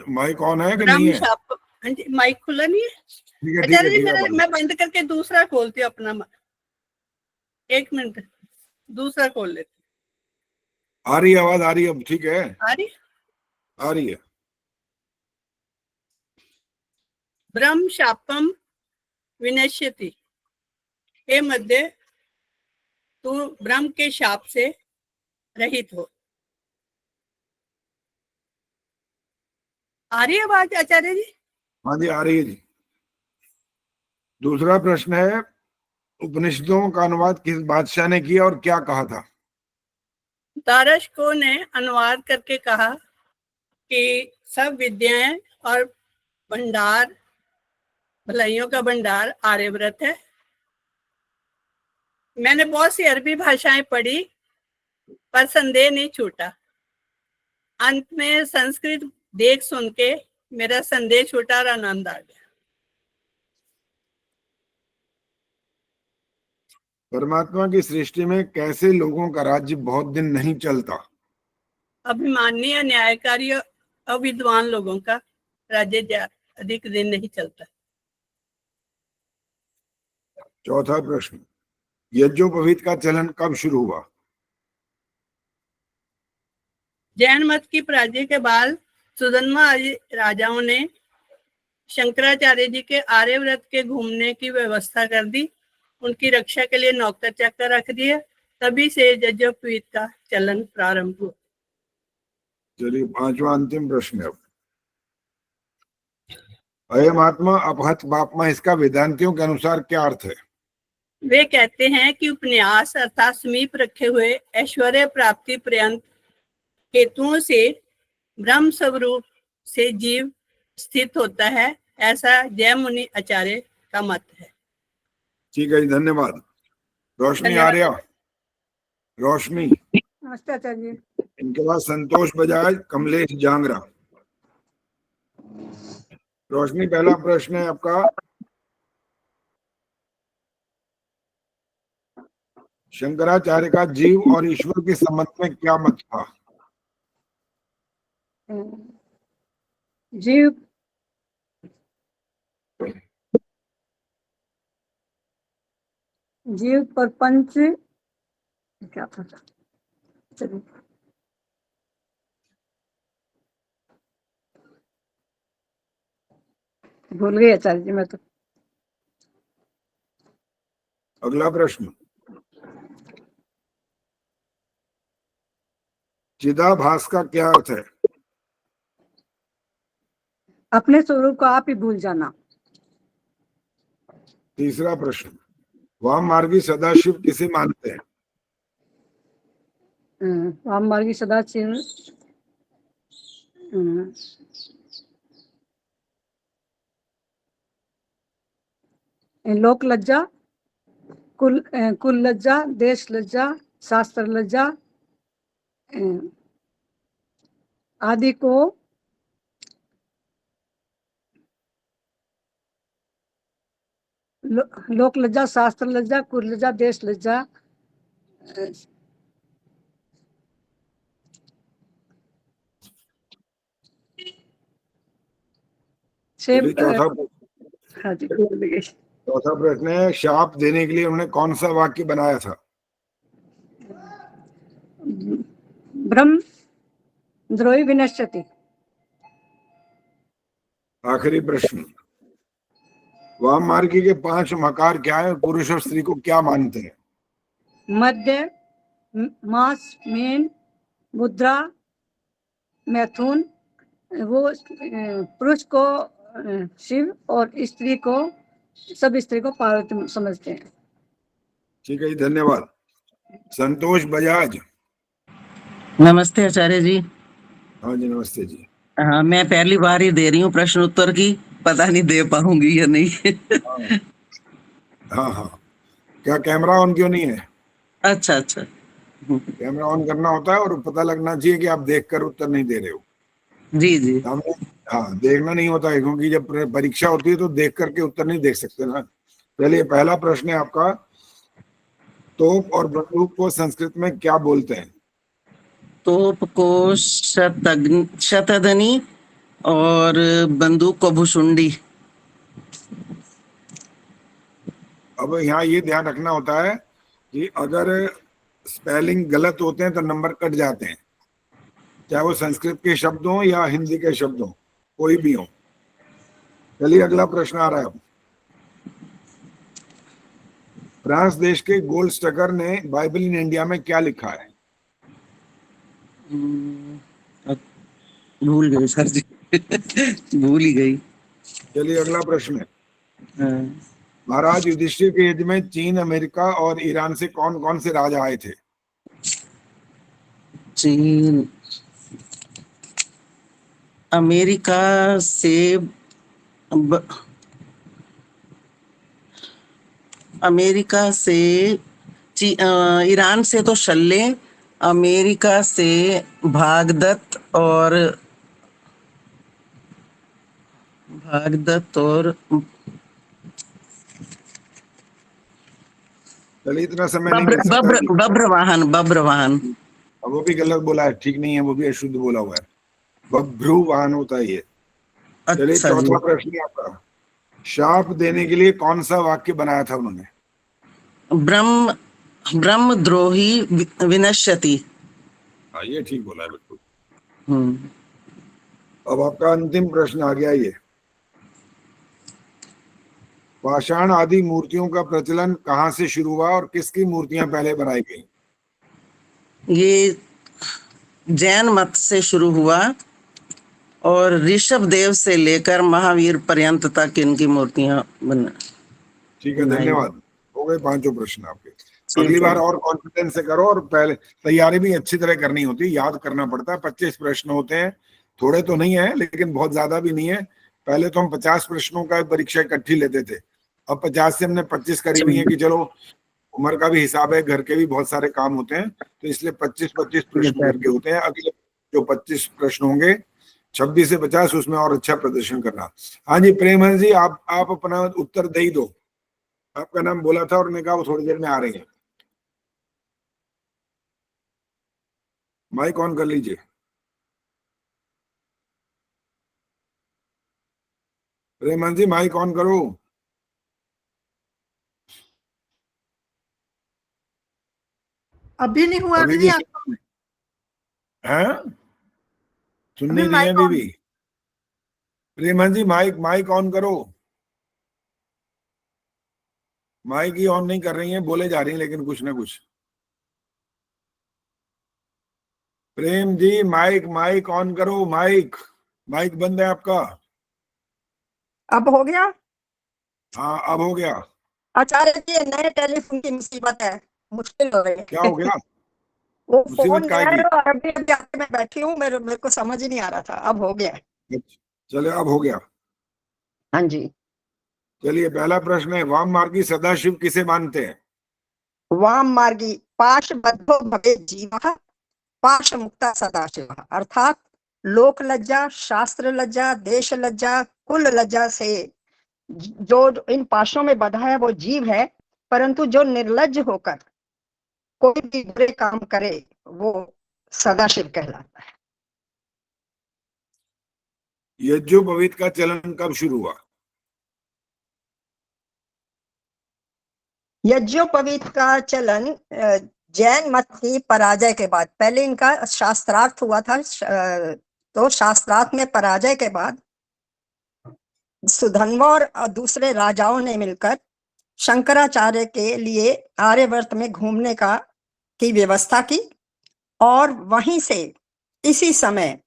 माइक ऑन है कि नहीं है? हाँ जी माइक खुला नहीं है। ठीक है आचार्य जी ठीक है। मैं बंद करके दूसरा खोलती हूँ अपना। 1 मिनट, दूसरा खोल लेती। आ रही है आवाज? आ रही है अब? ठीक है, आ रही आ रही है। ब्रह्म शापम विनश्यति, हे मध्य तू ब्रह्म के शाप से रहित हो। आ रही है आवाज आचार्य जी? हाँ जी आ रही है जी। दूसरा प्रश्न है, उपनिषदों का अनुवाद किस बादशाह ने किया और क्या कहा था? दारशकों ने अनुवाद करके कहा कि सब विद्याएं और भंडार, भलाइयों का भंडार आर्यव्रत है। मैंने बहुत सी अरबी भाषाएं पढ़ी पर संदेह नहीं छूटा। अंत में संस्कृत देख सुन के मेरा संदेह छूटा और आनंद आ गया। परमात्मा की सृष्टि में कैसे लोगों का राज्य बहुत दिन नहीं चलता? अभिमानी, न्यायकारी और विद्वान लोगों का राज्य अधिक दिन नहीं चलता। चौथा प्रश्न, यज्ञोपवीत का चलन कब शुरू हुआ? जैन मत की पराजय के बाद सुधन्वा आदि राजाओं ने शंकराचार्य जी के आर्यव्रत के घूमने की व्यवस्था कर दी। उनकी रक्षा के लिए नौकर चाकर रख दिए। तभी से यज्ञोपवीत का चलन प्रारंभ हुआ। चलिए पांचवा अंतिम प्रश्न है। अयम आत्मा अपहत पापमा, इसका वेदांतियों के अनुसार क्या अर्थ है? वे कहते हैं कि उपन्यास अर्थात समीप रखे हुए ऐश्वर्य प्राप्ति पर्यंत हेतुओं से ब्रह्म स्वरूप से जीव स्थित होता है, ऐसा जय मुनि आचार्य का मत है। ठीक है जी, धन्यवाद। रोशनी आर्या, रोशनी, नमस्ते आचार्य जी। इनके बाद संतोष बजाज, कमलेश जांगरा। रोशनी, पहला प्रश्न है आपका, शंकराचार्य का जीव और ईश्वर के संबंध में क्या मत था? जीव जीव प्रपंच क्या था? चलिए, भूल गई आचार्य जी मैं तो। अगला प्रश्न, चिदाभास का क्या अर्थ है? अपने स्वरूप को आप ही भूल जाना। तीसरा प्रश्न, वाममार्गी सदाशिव किसे मानते हैं? वाममार्गी सदाशिव लोक लज्जा, कुल लज्जा, देश लज्जा, शास्त्र लज्जा आदि को लोक लज्जा, शास्त्र लज्जा, कुल लज्जा, देश लज्जा हाँ जी, भूल गई। चौथा प्रश्न है, शाप देने के लिए उन्होंने कौन सा वाक्य बनाया था? ब्रह्म द्रोही विनश्यति। आखिरी प्रश्न, वाममार्गी के 5 मकार क्या है? पुरुष और स्त्री को क्या मानते हैं? मध्य, मास, मीन, मुद्रा, मैथुन। वो पुरुष को शिव और स्त्री को, सब स्त्री को पार्वती समझते हैं। ठीक है जी, धन्यवाद। संतोष बजाज। नमस्ते आचार्य जी। हाँ जी, नमस्ते जी। हाँ, मैं पहली बार ही दे रही हूँ प्रश्न उत्तर की, पता नहीं दे पाऊंगी या नहीं। हाँ हाँ, क्या कैमरा ऑन क्यों नहीं है? अच्छा अच्छा, कैमरा ऑन करना होता है और पता लगना चाहिए कि आप देखकर उत्तर नहीं दे रहे हो। जी जी। हाँ, देखना नहीं होता है, क्योंकि जब परीक्षा होती है तो देख करके उत्तर नहीं देख सकते ना। चलिए, पहला प्रश्न है आपका, तोप और बंदूक को संस्कृत में क्या बोलते हैं? तोप को शतधनी और बंदूक को भुसुंडी। अब यहाँ ये ध्यान रखना होता है कि अगर स्पेलिंग गलत होते हैं तो नंबर कट जाते हैं, चाहे वो संस्कृत के शब्द हो या हिंदी के शब्द हो, कोई भी हो। चलिए, अगला प्रश्न आ रहा है। फ्रांस देश के गोल्डस्टकर ने बाइबल इन इंडिया में क्या लिखा है? भूल गए सर जी। भूल ही गई। चलिए, अगला प्रश्न है। महाराज युधिष्ठिर के युद्ध में चीन, अमेरिका और ईरान से कौन कौन से राजा आए थे? चीन, अमेरिका से ईरान से तो शल्ले, अमेरिका से भागदत्त और चलिए, इतना समय नहीं मिल सकता। बब्रवाहन। अब वो भी गलत बोला है, ठीक नहीं है, वो भी अशुद्ध बोला हुआ है। बभ्रुवाहन होता है ये। चलिए, चौथा प्रश्न है आपका, शाप देने के लिए कौन सा वाक्य बनाया था उन्होंने? ब्रह्म द्रोही विनश्यति। हाँ, ये ठीक बोला है, बिल्कुल। अब आपका अंतिम प्रश्न आ गया, ये पाषाण आदि मूर्तियों का प्रचलन कहाँ से शुरू हुआ और किसकी मूर्तियां पहले बनाई गई? ये जैन मत से शुरू हुआ और ऋषभ देव से लेकर महावीर पर्यंत तक इनकी मूर्तियां बन। ठीक है, धन्यवाद। हो गए पांचों प्रश्न आपके। अगली बार और कॉन्फिडेंस से करो, और पहले तैयारी भी अच्छी तरह करनी होती है, याद करना पड़ता है। 25 प्रश्न होते हैं, थोड़े तो नहीं है लेकिन बहुत ज्यादा भी नहीं है। पहले तो हम 50 प्रश्नों का परीक्षा इकट्ठी लेते थे, अब 50 से हमने 25 करी हुई है कि चलो उम्र का भी हिसाब है, घर के भी बहुत सारे काम होते हैं, तो इसलिए 25-25 प्रश्न करके होते हैं। अगले जो 25 प्रश्न होंगे 26 से 50, उसमें और अच्छा प्रदर्शन करना। हाँ जी प्रेम जी, आप अपना उत्तर दे ही दो। आपका नाम बोला था और मैं कहा वो थोड़ी देर में आ रही है। माइक ऑन कर लीजिए। प्रेम जी माइक ऑन करो। अभी नहीं हुआ अभी भी हैं? सुन नहीं रही है अभी भी? प्रेम जी माइक ऑन करो। माइक ही ऑन नहीं कर रही है, बोले जा रही है लेकिन कुछ ना कुछ। प्रेम जी माइक ऑन करो। माइक बंद है आपका। अब हो गया? हाँ अब हो गया। आचार्य जी, नए टेलीफोन की मुसीबत है, मुश्किल हो गई। क्या हो गया? वो मुसीबत फोन काय गया की? है और अभी आके मैं बैठी हूँ, मेरे को समझ ही नहीं आ रहा था, अब हो गया। चले अब हो गया। हाँ जी। चलिए पहला प्रश्न है, वाम मार्गी सदाशिव किसे मानते हैं? वाम मार्गी पाशबद्धो भवेत् जीवः पाश मुक्ता सदाशिवः, अर्थात लोक लज्जा, शास्त्र लज्जा, देश लज्जा, कुल लज्जा से जो इन पाशों में बंधा है वो जीव है, परंतु जो निर्लज्ज होकर कोई भी बुरे काम करे वो सदाशिव कहलाता है। यज्ञोपवीत का चलन कब शुरू हुआ? यज्ञोपवीत का चलन जैन मत की पराजय के बाद, पहले इनका शास्त्रार्थ हुआ था, तो शास्त्रार्थ में पराजय के बाद सुधन्वा और दूसरे राजाओं ने मिलकर शंकराचार्य के लिए आर्यवर्त में घूमने की व्यवस्था की, और वहीं से इसी समय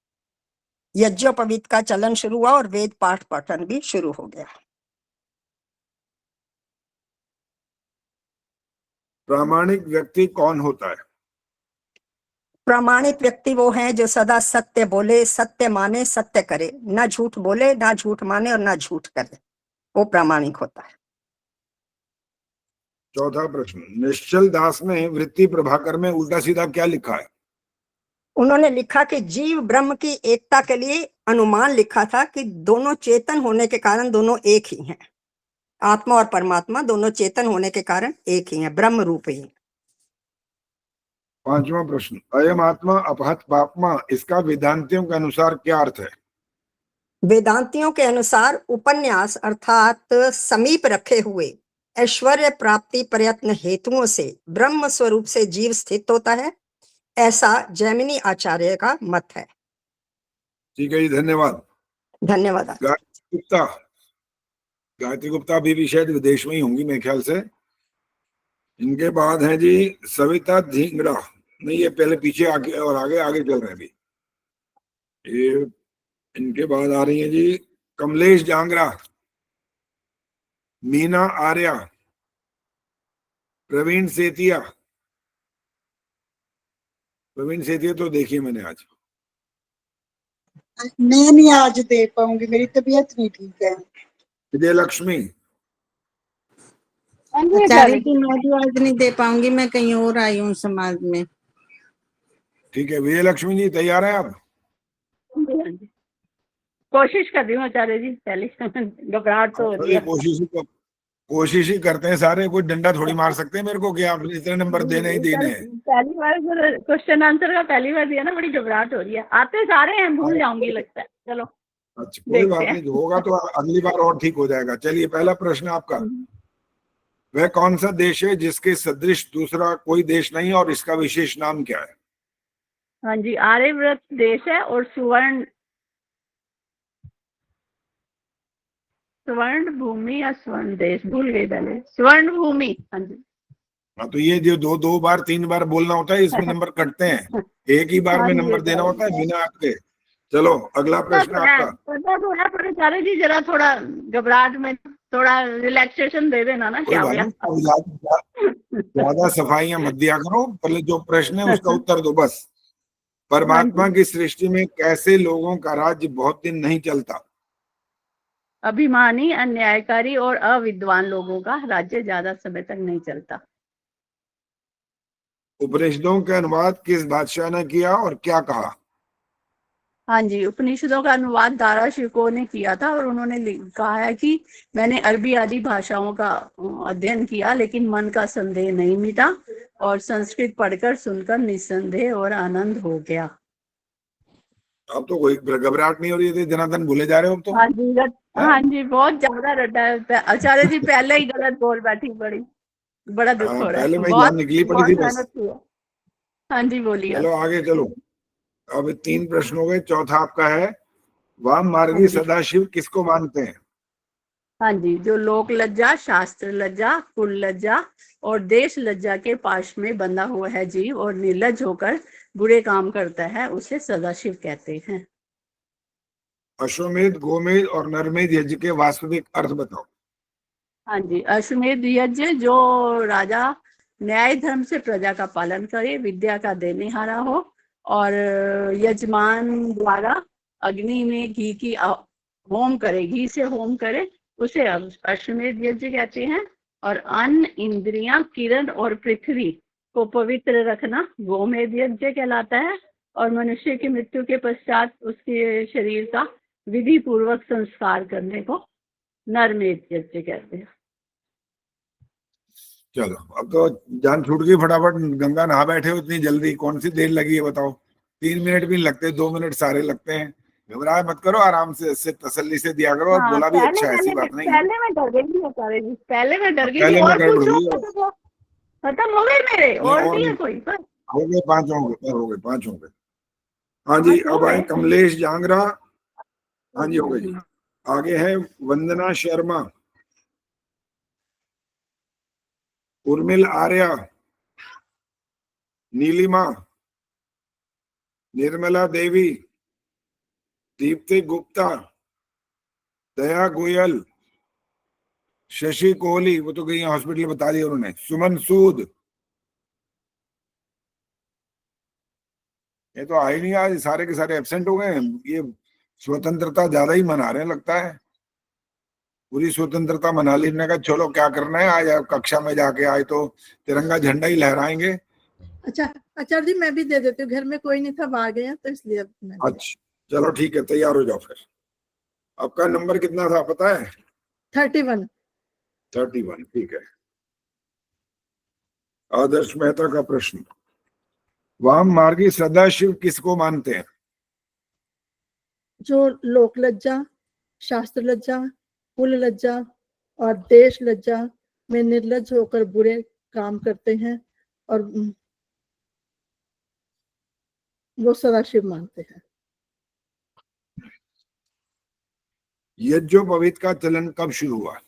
यज्ञोपवीत का चलन शुरू हुआ और वेद पाठ पठन भी शुरू हो गया। प्रामाणिक व्यक्ति कौन होता है? प्रामाणिक व्यक्ति वो है जो सदा सत्य बोले, सत्य माने, सत्य करे, ना झूठ बोले, ना झूठ माने और ना झूठ करे, वो प्रामाणिक होता है। चौथा प्रश्न, निश्चल दास ने वृत्ति प्रभाकर में उल्टा सीधा क्या लिखा है? उन्होंने लिखा कि जीव ब्रह्म की एकता के लिए अनुमान लिखा था कि दोनों चेतन होने के कारण दोनों एक ही हैं, आत्मा और परमात्मा दोनों चेतन होने के कारण एक ही हैं, ब्रह्म रूप ही। पांचवा प्रश्न, अयम आत्मा अपहत पापमा, इसका वेदांतियों के अनुसार क्या अर्थ है? वेदांतियों के अनुसार उपन्यास अर्थात समीप रखे हुए ऐश्वर्य प्राप्ति प्रयत्न हेतुओं से ब्रह्म स्वरूप से जीव स्थित होता है, ऐसा जैमिनी आचार्य का मत है। ठीक है जी, धन्यवाद। धन्यवाद। गायत्री गुप्ता भी शायद विदेश में ही होंगी मेरे ख्याल से। इनके बाद है जी सविता धिंगड़ा, नहीं ये पहले पीछे आगे और आगे चल रहे हैं अभी। ये इनके बाद आ रही है जी कमलेश जांगरा, मीना आर्या, प्रवीण सेतिया। प्रवीण सेतिया तो देखिए मैंने आज। मैं नहीं आज दे पाऊंगी, मेरी तबीयत नहीं ठीक है। विजय लक्ष्मी। आचार्य जी मैं भी आज नहीं दे पाऊंगी, मैं कहीं और आई हूँ समाज में। ठीक है विजय लक्ष्मी जी, तैयार है आप? कोशिश कर रही हूँ आचार्य जी, पहले घबराहट तो हो रही है। कोशिश ही करते हैं सारे, कोई डंडा थोड़ी मार सकते हैं मेरे को कि आप इतने नंबर देने ही देने हैं। पहली बार क्वेश्चन आंसर का पहली बार दिया ना, बड़ी घबराहट हो रही है, आते सारे हैं भूल जाऊंगी लगता है। चलो अच्छा कोई बात नहीं, होगा तो अगली बार और ठीक हो जाएगा। चलिए पहला प्रश्न आपका, वह कौन सा देश है जिसके सदृश दूसरा कोई देश नहीं और इसका विशेष नाम क्या है? हाँ जी, आर्यव्रत देश है और सुवर्ण भूमि या स्वर्ण देश, भूल गई पहले, स्वर्ण भूमि। हाँ जी। हाँ तो ये जो दो बार 3 बार बोलना होता है इसमें नंबर कटते हैं, एक ही बार में नंबर देना होता है बिना आपके। चलो अगला प्रश्न आपका। पता तो है पर आचार्य जी जरा थोड़ा घबराहट में थोड़ा रिलैक्सेशन दे देना ना, कोई क्या हो बात गया। नहीं, ज्यादा सफाइयां मत दिया करो, पहले जो प्रश्न है उसका उत्तर दो बस। परमात्मा की सृष्टि में कैसे लोगों का राज्य बहुत दिन नहीं चलता? अभिमानी, अन्यायकारी और अविद्वान लोगों का राज्य ज्यादा समय तक नहीं चलता। उपनिषदों का अनुवाद किस बादशाह ने किया और क्या कहा? हाँ जी, उपनिषदों का अनुवाद दारा शिकोह ने किया था और उन्होंने कहा है कि मैंने अरबी आदि भाषाओं का अध्ययन किया, लेकिन मन का संदेह नहीं मिटा और संस्कृत पढ़कर सुनकर निस्संदेह और आनंद हो गया। अब तो कोई घबराहट नहीं हो रही थी, जनार्दन भूले जा रहे हो अब तो? हाँ जी, हाँ जी, बहुत ज्यादा रटा है आचार्य जी, पहले ही गलत बोल बैठी, बड़ा दुख हो रहा पहले है, में बहुत जान निकली पड़ी थी बस। मेहनत हुआ। हाँ जी, बोलिए। चलो आगे चलो, अब 3 प्रश्न हो गए, चौथा आपका है, वाम मार्गी सदाशिव किसको मानते हैं? हाँ जी, जो लोक लज्जा, शास्त्र लज्जा, कुल लज्जा और देश लज्जा के पाश में बंधा हुआ है जीव और निर्लज होकर बुरे काम करता है, उसे सदाशिव कहते हैं। अश्वमेध, गोमेध और नरमेध यज्ञ के वास्तविक अर्थ बताओ। हाँ जी, अश्वमेध यज्ञ जो राजा न्याय धर्म से प्रजा का पालन करे, विद्या का देनेहारा हो और यजमान द्वारा अग्नि में घी की होम करे, घी से होम करे, उसे अश्वमेध यज्ञ कहते हैं। और अन्न, इंद्रियां, किरण और पृथ्वी को पवित्र रखना गोमेध यज्ञ कहलाता है। और मनुष्य की मृत्यु के पश्चात उसके शरीर का विधि पूर्वक संस्कार करने को नरमेध यज्ञ कहते हैं। चलो अब तो जान छूट गई, फटाफट गंगा नहा बैठे हो, इतनी जल्दी कौन सी देर लगी है बताओ? 3 मिनट भी नहीं लगते, 2 मिनट सारे लगते हैं। घबराए मत करो, आराम से तसल्ली से दिया करो, और बोला भी अच्छा है, ऐसी बात नहीं है। पहले मैं डर गई थी आचार्य जी, पहले मैं डर गई थी। पहले और में गड़बड़ पूछो, हुई है। खत्म हो गए मेरे, और और भी है नहीं। कोई? बस हो गए 5 हो गए 5 हो गए। हाँ जी, अब आए कमलेश जांगरा। हाँ जी, हो गए जी। आगे है वंदना शर्मा, उर्मिल आर्या, नीलिमा, निर्मला देवी, दीप्ति गुप्ता, दया गोयल, शशि कोहली, वो तो गई हॉस्पिटल, बता दिया उन्होंने, सुमन सूद। ये तो आए नहीं आज, सारे के सारे एब्सेंट हो गए। ये स्वतंत्रता ज्यादा ही मना रहे हैं लगता है, पूरी स्वतंत्रता मना ली। ने कहा चलो क्या करना है, आज कक्षा में जाके आए तो तिरंगा झंडा ही लहराएंगे। अच्छा आचार्य जी, मैं भी दे देती हूँ, घर में कोई नहीं था, बाहर गया तो इसलिए। अच्छा चलो ठीक है, तैयार हो जाओ फिर। आपका नंबर कितना था पता है? 31। ठीक है। आदर्श मेहता का प्रश्न, वाम मार्गी सदाशिव किसको मानते हैं? जो लोक लज्जा, शास्त्र लज्जा, कुल लज्जा और देश लज्जा में निर्लज होकर बुरे काम करते हैं और वो सदाशिव मानते हैं। यज्ञोपवीत का चलन कब शुरू हुआ?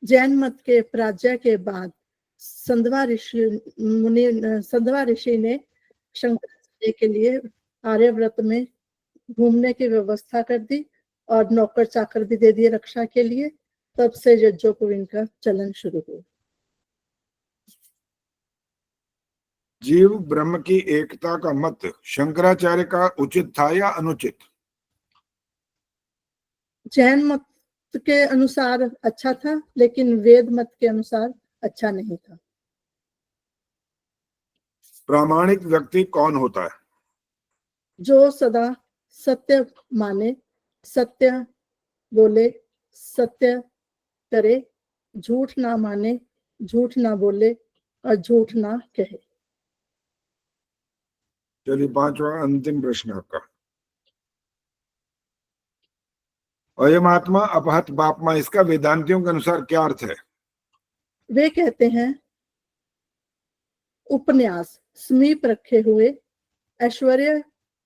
जैन मत के पराजय के बाद संध्वा ऋषि ने शंकराचार्य के लिए आर्यव्रत में घूमने की व्यवस्था कर दी और नौकर चाकर भी दे दिए रक्षा के लिए। तब से यज्ञोपवीत का चलन शुरू हुआ। जीव ब्रह्म की एकता का मत शंकराचार्य का उचित था या अनुचित? जैन मत के अनुसार अच्छा था, लेकिन वेद मत के अनुसार अच्छा नहीं था। प्रामाणिक व्यक्ति कौन होता है? जो सदा सत्य माने, सत्य बोले, सत्य करे, झूठ ना माने, झूठ ना बोले और झूठ ना कहे। चलिए 5वां अंतिम प्रश्न आपका, अयम आत्मा अपहत बापमा, इसका वेदांतियों के अनुसार क्या अर्थ है? वे कहते हैं उपन्यास समीप रखे हुए ऐश्वर्य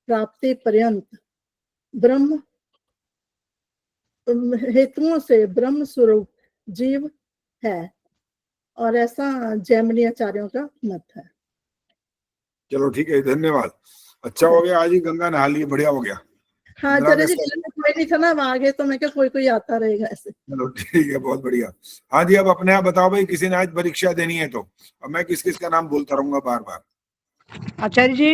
प्राप्ति पर्यंत ब्रह्म हेतुओं से ब्रह्म स्वरूप जीव है, और ऐसा जैमिनी आचार्यों का मत है। चलो ठीक है, धन्यवाद। अच्छा हो गया, आज ही गंगा नहा ली, बढ़िया हो गया। हाँ आचार्य जी, कोई लिखा ना वहां आगे, तो मैं क्या कोई कोई आता रहेगा ऐसे। चलो ठीक है, बहुत बढ़िया। हाँ जी, अब अपने आप बताओ भाई, किसी ने आज परीक्षा देनी है तो अब मैं किस किस का नाम बोलता रहूंगा बार बार। आचार्य जी,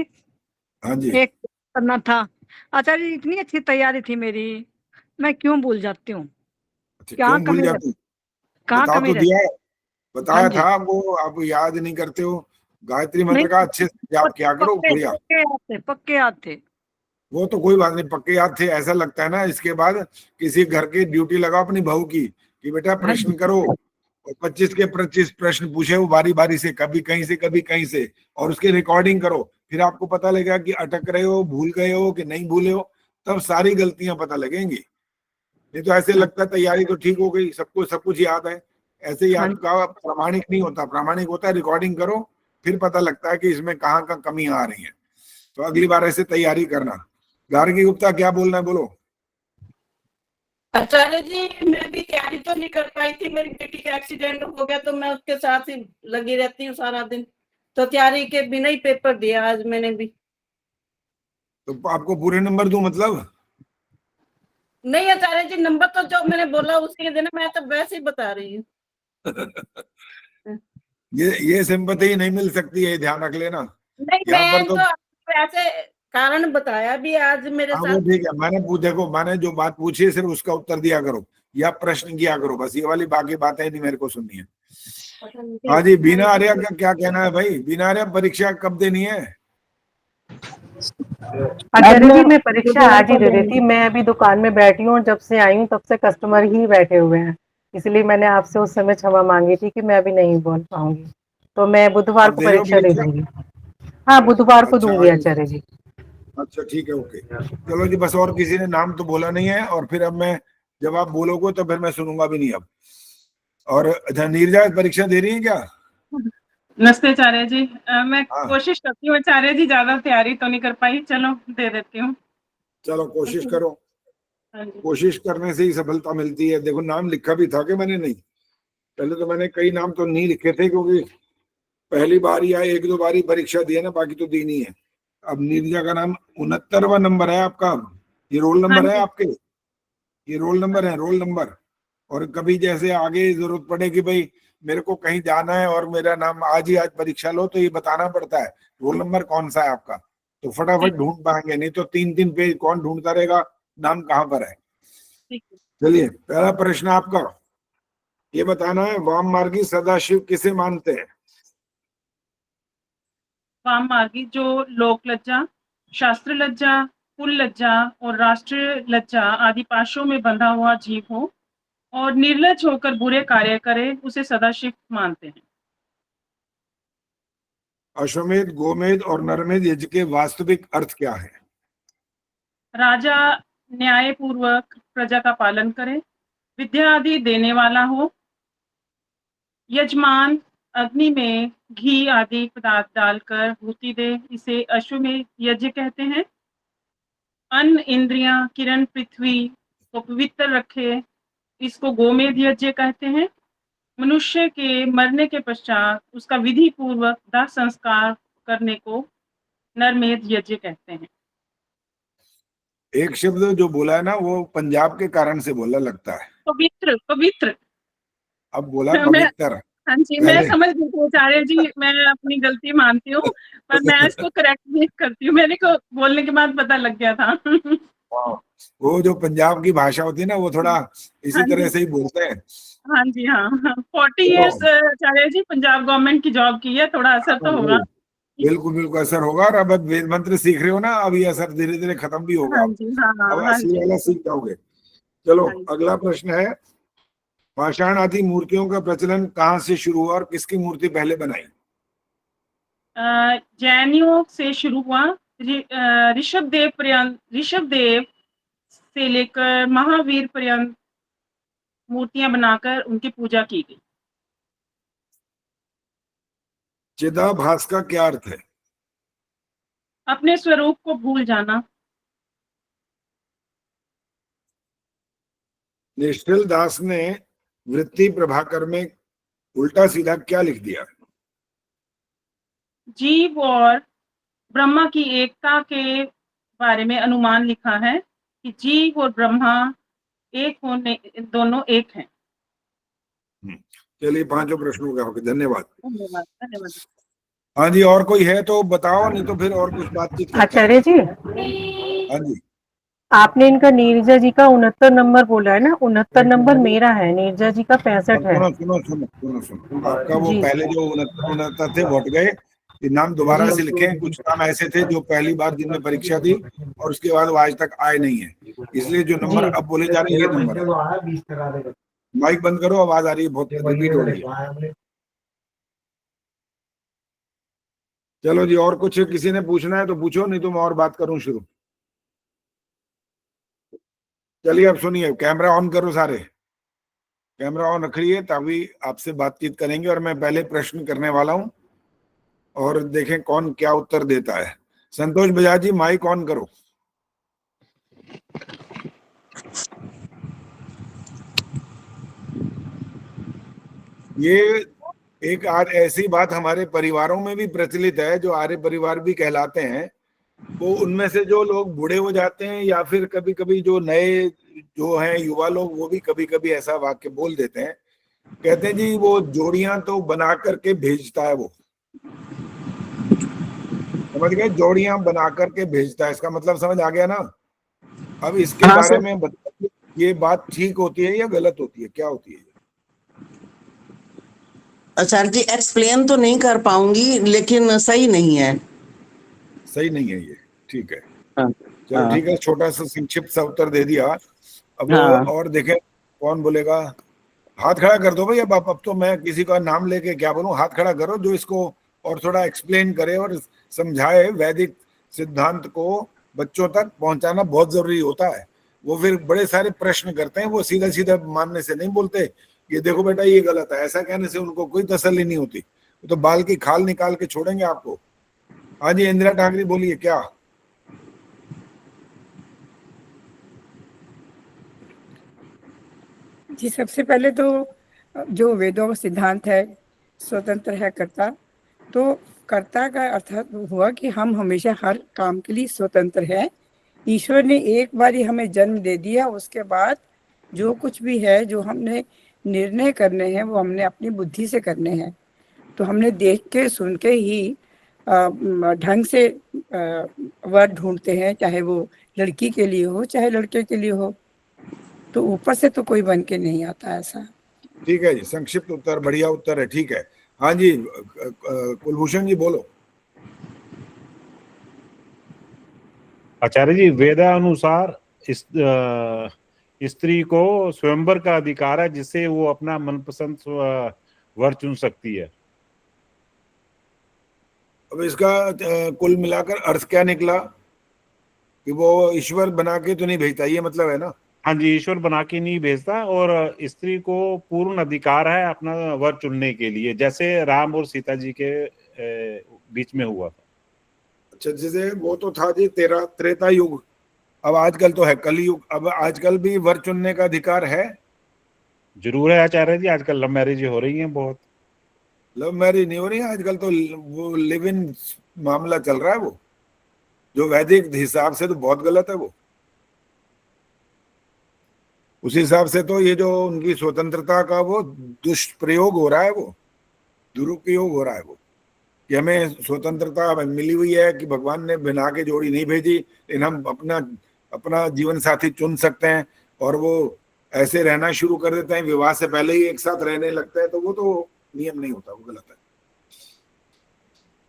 हाँ जी, एक करना था। आचार्य जी, इतनी अच्छी तैयारी थी मेरी, मैं क्यों भूल जाती हूँ? अच्छा क्या क्यों भूल कमी जाती? कहाँ बता कमी तो दिया है, हाँ बताया जी। था आपको, आप याद नहीं करते हो। गायत्री नहीं, मंत्र का अच्छे से याद किया करो, पक्के बढ़िया। पक्के याद थे, पक्के याद थे। वो तो कोई बात नहीं, पक्के याद थे। ऐसा लगता है ना इसके बाद किसी घर की ड्यूटी लगाओ अपनी बहू की कि बेटा हाँ जी। प्रश्न करो, और 25 के 25 प्रश्न पूछे वो बारी बारी से, कभी कहीं से कभी कहीं से, और उसकी रिकॉर्डिंग करो। फिर आपको पता लगेगा कि अटक रहे हो, भूल गए हो कि नहीं भूले हो, तब सारी गलतियां पता लगेंगी। नहीं तो ऐसे लगता है तैयारी तो ठीक हो गई, सबको सब कुछ याद है। ऐसे हाँ याद का प्रामाणिक नहीं होता। प्रामाणिक होता है रिकॉर्डिंग करो, फिर पता लगता है कि इसमें कहाँ कहाँ कमी आ रही है। तो अगली बार ऐसे तैयारी करना। गार्गी गुप्ता क्या बोलना है, बोलो। आचार्य जी, मैं भी तैयारी तो नहीं कर पाई थी, मेरी बेटी का एक्सीडेंट हो गया तो मैं उसके साथ ही लगी रहती हूँ सारा दिन, तो तैयारी के बिना ही पेपर दिया आज मैंने भी। तो आपको पूरे नंबर दूं मतलब? नहीं आचार्य जी, नंबर तो जो मैंने बोला उसी के देना, मैं तो वैसे ही बता रही हूँ। ये सिंपैथी नहीं मिल सकती है, ध्यान रख लेना। नहीं, यहाँ पर मैं तो तो ऐसे कारण बताया भी आज मेरे हाँ वो साथ। ठीक है, देखो मैंने जो बात पूछी है सिर्फ उसका उत्तर दिया करो या प्रश्न किया करो, बस ये वाली बाकी बातें नहीं मेरे को सुननी है। हाँ जी, बीना आर्या का क्या कहना है भाई? बीना आर्या, परीक्षा कब देनी है? आचार्य जी, मैं परीक्षा आज ही दे रही थी। मैं अभी दुकान में बैठी हूँ, जब से आई हूँ तब से कस्टमर ही बैठे हुए हैं, इसलिए मैंने आपसे उस समय क्षमा मांगी थी कि मैं अभी नहीं बोल पाऊंगी। तो मैं बुधवार आप को दे रहे हो परीक्षा दे परीक्षा? दूंगी। हाँ, बुधवार को अच्छा दूंगी आचार्य जी। अच्छा ठीक है, ओके। चलो जी, बस और किसी ने नाम तो बोला नहीं है, और फिर अब मैं जब आप बोलोगे तो फिर मैं सुनूंगा भी नहीं अब। और अच्छा, नीरजा परीक्षा दे रही है क्या? नमस्ते आचार्य जी। मैं हाँ कोशिश करती हूँ आचार्य जी, ज्यादा तैयारी तो नहीं कर पाई, चलो दे देती हूँ। चलो कोशिश करो, हाँ जी। कोशिश करने से ही सफलता मिलती है। देखो नाम लिखा भी था कि मैंने नहीं, पहले तो मैंने कई नाम तो नहीं लिखे थे क्योंकि पहली बार या एक दो बार ही परीक्षा दी है ना, बाकी तो दी नहीं है। अब नीरजा का नाम 69वां नंबर है आपका, ये रोल हाँ नंबर है जी। आपके, ये रोल नंबर है, रोल नंबर। और कभी जैसे आगे जरूरत पड़े कि भाई मेरे को कहीं जाना है और मेरा नाम आज ही आज परीक्षा लो, तो ये बताना पड़ता है रोल नंबर कौन सा है आपका, तो फटाफट ढूंढ पाएंगे। नहीं तो 3-3 पेज कौन ढूंढता रहेगा नाम कहाँ पर है। ठीक है। चलिए, पहला प्रश्न आपका, ये बताना है वाममार्गी सदाशिव किसे मानते हैं? वाम मार्गी जो लोक लज्जा, शास्त्र लज्जा, कुल लज्जा और राष्ट्रीय लज्जा आदि पाशों में बंधा हुआ जीव हो और निर्लज होकर बुरे कार्य करे, उसे सदाशिव मानते हैं। अश्वमेध, गोमेध और नरमेध यज्ञ के वास्तविक अर्थ क्या है? राजा न्याय पूर्वक प्रजा का पालन करे, विद्या आदि देने वाला हो, यजमान अग्नि में घी आदि पदार्थ डालकर भूति दे, इसे अश्वमेध यज्ञ कहते हैं। अन्न, इंद्रियां, किरण, पृथ्वी को पवित्र रखे, इसको गोमेध यज्ञ कहते हैं। मनुष्य के मरने के पश्चात उसका विधि पूर्वक दाह संस्कार करने को नरमेध यज्ञ कहते हैं। एक शब्द जो बोला है ना वो पंजाब के कारण से बोला लगता है। पवित्र, पवित्र। अब बोला मैं पवित्र। हाँ जी, मैं समझ गई थी आचार्य जी, मैं अपनी गलती मानती हूँ, पर मैं इसको करेक्ट नहीं करती हूँ, मेरे को बोलने के बाद पता लग गया था। वो जो पंजाब की भाषा होती है ना, वो थोड़ा इसी हाँ तरह जी। से ही बोलते हैं। हाँ जी, हाँ 40 इयर्स आचार्य जी पंजाब गवर्नमेंट की जॉब की है, थोड़ा असर तो होगा। बिल्कुल बिल्कुल असर होगा। और अब वेद मंत्र सीख रहे हो ना, अब ये असर धीरे धीरे खत्म भी होगा। हाँ जी, हाँ अब हाँ असली जी। वाला सीख जाओगे। चलो अगला प्रश्न है, पाषाण आदि मूर्तियों का प्रचलन कहाँ से शुरू हुआ और किसकी मूर्ति पहले बनाई? जैनियों से शुरू हुआ, ऋषभदेव से लेकर महावीर पर्यंत मूर्तियां बनाकर उनकी पूजा की गई। चिदाभास का क्या अर्थ है? अपने स्वरूप को भूल जाना। निश्चल दास ने वृत्ति प्रभाकर में उल्टा सीधा क्या लिख दिया? जीव और ब्रह्मा की एकता के बारे में अनुमान लिखा है। कि जीव और ब्रह्मा एक होने, दोनों एक हैं। चलिए 5 प्रश्नों का हो गया, धन्यवाद। धन्यवाद धन्यवाद। हाँ जी, और कोई है तो बताओ, नहीं तो फिर और कुछ बातचीत करते हैं। आचार्य जी, हाँ जी, आपने इनका नीरजा जी का 69 नंबर बोला है ना, 69 नंबर मेरा है, नीरजा जी का 65 है। सुनो, आपका वो जी। पहले जो 69 थे वो हट गए, ये नाम दोबारा से लिखे। कुछ नाम ऐसे थे जो पहली बार जिनमें परीक्षा दी और उसके बाद वो आज तक आए नहीं है, इसलिए जो नंबर अब बोले जा रहे हैं ये नंबर है। माइक बंद करो, आवाज आ रही है, बहुत रिपीट हो रही है। चलो जी, और कुछ किसी ने पूछना है तो पूछो, नहीं तो मैं और बात करूं शुरू। चलिए अब सुनिए, कैमरा ऑन करो, सारे कैमरा ऑन रखिए, तभी आपसे बातचीत करेंगे। और मैं पहले प्रश्न करने वाला हूं और देखें कौन क्या उत्तर देता है। संतोष बजाज जी, माइक ऑन करो। ये एक ऐसी बात हमारे परिवारों में भी प्रचलित है, जो आर्य परिवार भी कहलाते हैं, वो उनमें से जो लोग बूढ़े हो जाते हैं या फिर कभी कभी जो नए जो हैं युवा लोग, वो भी कभी कभी ऐसा वाक्य बोल देते हैं, कहते हैं जी वो जोड़ियां तो बना करके भेजता है, वो समझ गए, जोड़ियां बना करके भेजता है, इसका मतलब समझ आ गया ना। अब इसके हाँ, बारे सर। में बताइए, ये बात ठीक होती है या गलत होती है, क्या होती है? आचार्य जी, एक्सप्लेन तो नहीं कर पाऊंगी, लेकिन सही नहीं है। सही नहीं है ये, ठीक है। हाँ, चलो ठीक है, छोटा सा संक्षिप्त सा उत्तर दे दिया। अब हाँ। और देखें कौन बोलेगा। हाथ खड़ा कर दो भाई। अब तो मैं किसी का नाम लेके क्या बोलूं, हाथ खड़ा करो जो इसको और थोड़ा एक्सप्लेन करे और समझाए। वैदिक सिद्धांत को बच्चों तक पहुंचाना बहुत जरूरी होता है। वो फिर बड़े सारे प्रश्न करते हैं, वो सीधा सीधा मानने से नहीं बोलते, ये देखो बेटा ये गलत है, ऐसा कहने से उनको कोई तसल्ली नहीं होती, तो बाल की खाल निकाल के छोड़ेंगे आपको। हाँ जी, इंदिरा ठाकरे बोलिए क्या। जी, सबसे पहले तो जो वेदों का सिद्धांत है स्वतंत्र है कर्ता, तो कर्ता का अर्थ हुआ कि हम हमेशा हर काम के लिए स्वतंत्र है। ईश्वर ने एक बार ही हमें जन्म दे दिया, उसके बाद जो कुछ भी है, जो हमने निर्णय करने हैं, वो हमने अपनी बुद्धि से करने हैं। तो हमने देख के सुन के ही ढंग से वर्ड ढूंढते हैं, चाहे वो लड़की के लिए हो चाहे लड़के के लिए हो, तो ऊपर से तो कोई बन के नहीं आता ऐसा। ठीक है जी, संक्षिप्त उत्तर, बढ़िया उत्तर है, ठीक है। हाँ जी, कुलभूषण जी बोलो। आचार्य जी, वेदानुसार इस स्त्री को स्वयंवर का अधिकार है, जिससे वो अपना मनपसंद वर चुन सकती है। अब इसका कुल मिलाकर अर्थ क्या निकला कि वो ईश्वर बना के तो नहीं भेजता, ये मतलब है ना? हाँ जी, ईश्वर बना के नहीं भेजता, और स्त्री को पूर्ण अधिकार है अपना वर चुनने के लिए, जैसे राम और सीता जी के बीच में हुआ था। अच्छा, जैसे वो तो था जी त्रेता युग, अब आजकल तो है कलयुग। अब आजकल भी वर चुनने का अधिकार है? जरूर है आचार्य जी, आजकल लव मैरिज हो रही हैं बहुत। लव मैरिज नहीं हो रही है आजकल, तो वो लिव इन मामला चल रहा है, वो जो वैदिक हिसाब से तो बहुत गलत है। वो उस हिसाब से तो ये जो उनकी स्वतंत्रता का वो दुष्प्रयोग हो रहा है, वो दुरुपयोग हो रहा है, वो कि हमें स्वतंत्रता मिली हुई है कि भगवान ने बना के जोड़ी नहीं भेजी, लेकिन हम अपना जीवन साथी चुन सकते हैं, और वो ऐसे रहना शुरू कर देते हैं, विवाह से पहले ही एक साथ रहने लगते हैं, तो वो तो नियम नहीं होता, वो गलत है।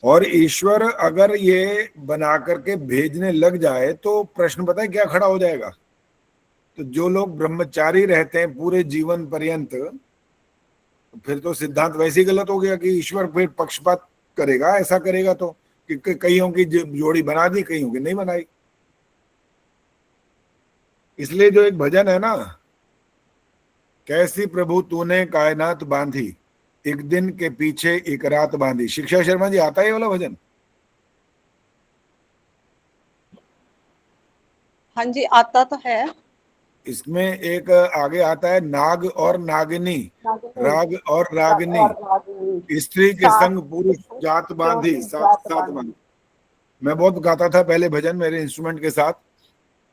और ईश्वर अगर ये बना करके भेजने लग जाए तो प्रश्न पता है क्या खड़ा हो जाएगा? तो जो लोग ब्रह्मचारी रहते हैं पूरे जीवन पर्यंत, फिर तो सिद्धांत वैसे ही गलत हो गया कि ईश्वर फिर पक्षपात करेगा, ऐसा करेगा तो कि कईयों की जोड़ी बना दी, कईयों की नहीं बनाई। इसलिए जो एक भजन है ना, कैसी प्रभु तूने कायनात बांधी, एक दिन के पीछे एक रात बांधी, शिक्षा शर्मा जी आता है ये वाला भजन? हाँ जी, आता तो है। इसमें एक आगे आता है नाग और नागिनी, राग और रागिनी, स्त्री के संग पुरुष जात बांधी, साथ साथ बांधी। मैं बहुत गाता था पहले भजन मेरे इंस्ट्रूमेंट के साथ।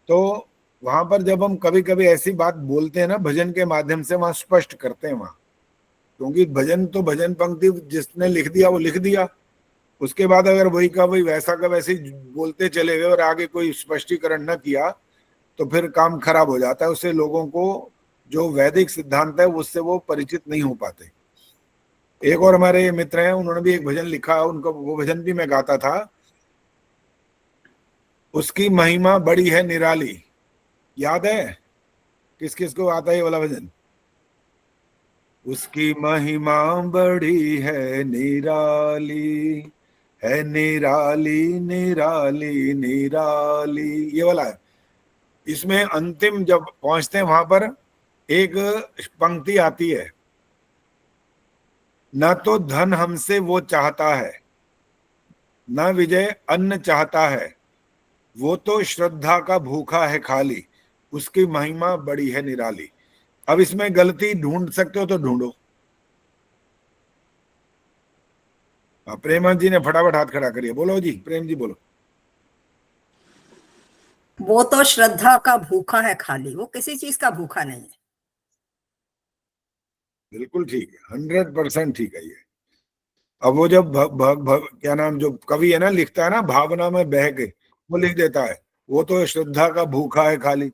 तो वहां पर जब हम कभी कभी ऐसी बात बोलते हैं ना भजन के माध्यम से, वहां स्पष्ट करते हैं वहां, क्योंकि भजन तो भजन पंक्ति जिसने लिख दिया वो लिख दिया, उसके बाद अगर वही का वही वैसा का वैसे बोलते चले गए और आगे कोई स्पष्टीकरण न किया तो फिर काम खराब हो जाता है। उससे लोगों को जो वैदिक सिद्धांत है उससे वो परिचित नहीं हो पाते। एक और हमारे मित्र हैं, उन्होंने भी एक भजन लिखा, उनका वो भजन भी मैं गाता था, उसकी महिमा बड़ी है निराली। याद है किस किस को आता है ये वाला भजन? उसकी महिमा बड़ी है निराली, है निराली निराली निराली, ये वाला है। इसमें अंतिम जब पहुंचते हैं वहां पर एक पंक्ति आती है, न तो धन हमसे वो चाहता है, न विजय अन्न चाहता है, वो तो श्रद्धा का भूखा है खाली, उसकी महिमा बड़ी है निराली। अब इसमें गलती ढूंढ सकते हो तो ढूंढो। प्रेमा जी ने फटाफट हाथ खड़ा करिए, बोलो जी, प्रेम जी बोलो। वो तो श्रद्धा का भूखा है खाली, वो किसी चीज का भूखा नहीं है। बिल्कुल ठीक है, 100% ठीक है ये। अब वो जब क्या नाम जो कवि है ना लिखता है ना, भावना में बह के वो लिख देता है, वो तो श्रद्धा का भूखा है खाली।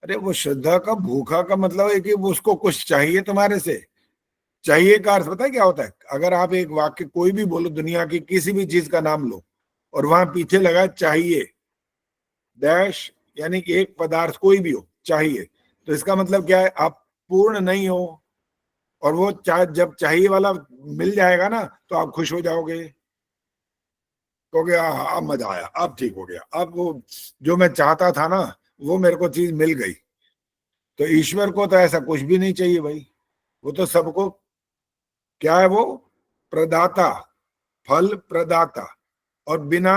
अरे वो श्रद्धा का भूखा का मतलब है कि वो उसको कुछ चाहिए तुम्हारे से। चाहिए का अर्थ पता है क्या होता है? अगर आप एक वाक्य कोई भी बोलो, दुनिया की किसी भी चीज का नाम लो और वहां पीछे लगा चाहिए डैश, यानी कि एक पदार्थ कोई भी हो चाहिए, तो इसका मतलब क्या है? आप पूर्ण नहीं हो, और वो जब चाहिए वाला मिल जाएगा ना तो आप खुश हो जाओगे, कहोगे अब मजा आया, अब ठीक हो गया, अब वो जो मैं चाहता था ना वो मेरे को चीज मिल गई। तो ईश्वर को तो ऐसा कुछ भी नहीं चाहिए भाई, वो तो सबको क्या है, वो प्रदाता, फल प्रदाता, और बिना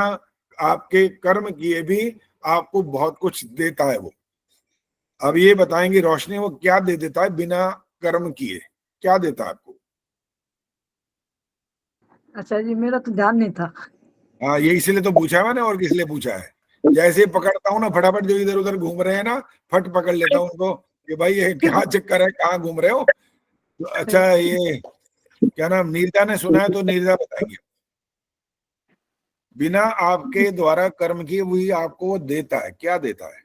आपके कर्म किए भी आपको बहुत कुछ देता है वो। अब ये बताएंगे रोशनी वो क्या दे देता है बिना कर्म किए, क्या देता है आपको? अच्छा जी, मेरा तो ध्यान नहीं था। हाँ, ये इसलिए तो पूछा है मैंने, और किस लिए पूछा है? जैसे पकड़ता हूँ ना फटाफट, जो इधर उधर घूम रहे हैं ना, फट पकड़ लेता हूँ उनको कि भाई ये क्या चक्कर है, कहाँ घूम रहे हो? तो अच्छा ये क्या नाम नीरजा ने सुना है, तो नीरजा बताएंगे। बिना आपके द्वारा कर्म किए वही आपको वो देता है। क्या देता है?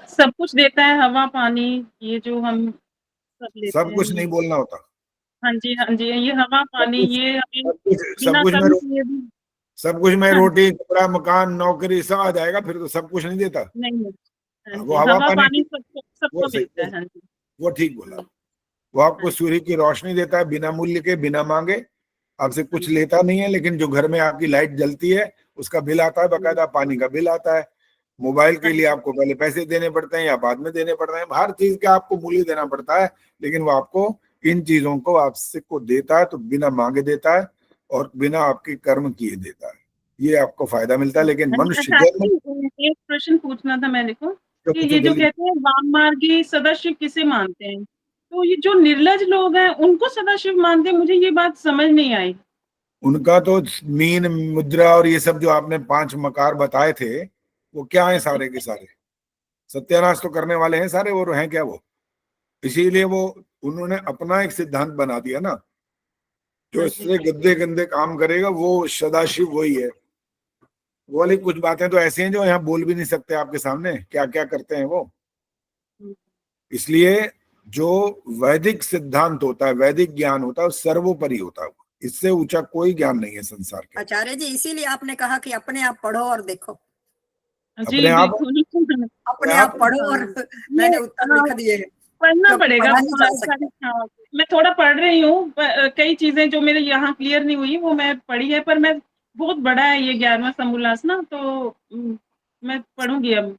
सब कुछ देता है, हवा पानी, ये जो हम सब लेते सब हैं कुछ ये। नहीं बोलना होता। हाँ जी, ये हवा पानी ये हमें सब बिना कुछ में कर्म किए भी सब कुछ में हाँ रोटी कपड़ा मकान नौकरी सब आ जाएगा, फिर तो सब कुछ नहीं देता। नहीं, हाँ वो जी, हवा हवा पानी पानी ठीक, सबको वो सबको सही, देता है। हाँ जी, वो ठीक बोला। वो आपको सूर्य की रोशनी देता है बिना मूल्य के, बिना मांगे, आपसे कुछ लेता नहीं है। लेकिन जो घर में आपकी लाइट जलती है उसका बिल आता है, बकायदा पानी का बिल आता है। मोबाइल के लिए आपको पहले पैसे देने पड़ते हैं या बाद में देने पड़ते हैं, हर चीज का आपको मूल्य देना पड़ता है। लेकिन वो आपको इन चीजों को आपसे को देता है, तो बिना मांगे देता है और बिना आपके कर्म किए देता है, ये आपको फायदा मिलता है। लेकिन मनुष्य जन्म, एक प्रश्न पूछना था मेरे को जो कि पूछो ये जो जल्दी। कहते हैं वाममार्गी सदाशिव किसे मानते हैं, तो ये जो निर्लज लोग हैं उनको सदाशिव मानते हैं, मुझे ये बात समझ नहीं आई। उनका तो मीन मुद्रा और ये सब जो आपने 5 मकार बताए थे, वो क्या है? सारे के सारे सत्यानाश तो करने वाले हैं सारे, और हैं क्या वो? इसीलिए वो उन्होंने अपना एक सिद्धांत बना दिया ना, जो इससे गंदे गंदे काम करेगा वो सदाशिव वही है। वो वाली कुछ बातें तो ऐसी हैं जो यहाँ बोल भी नहीं सकते आपके सामने, क्या क्या करते हैं वो। इसलिए जो वैदिक सिद्धांत होता है, वैदिक ज्ञान होता है, वो सर्वोपरि होता है, इससे ऊंचा कोई ज्ञान नहीं है संसार के। आचार्य जी, इसीलिए आपने कहा कि अपने आप पढ़ो और देखो। जी अपने आप बिल्कुल, अपने आप पढ़ो, और मैंने उत्तर लिख दिए। पढ़ना क्योंकि पड़ेगा। पढ़ा नहीं जा सकता। हाँ, मैं थोड़ा पढ़ रही हूँ, कई चीजें जो मेरे यहाँ क्लियर नहीं हुई वो मैं पढ़ी है, पर मैं बहुत बड़ा है ये 11वां समोल्लास ना, तो मैं पढ़ूंगी अब।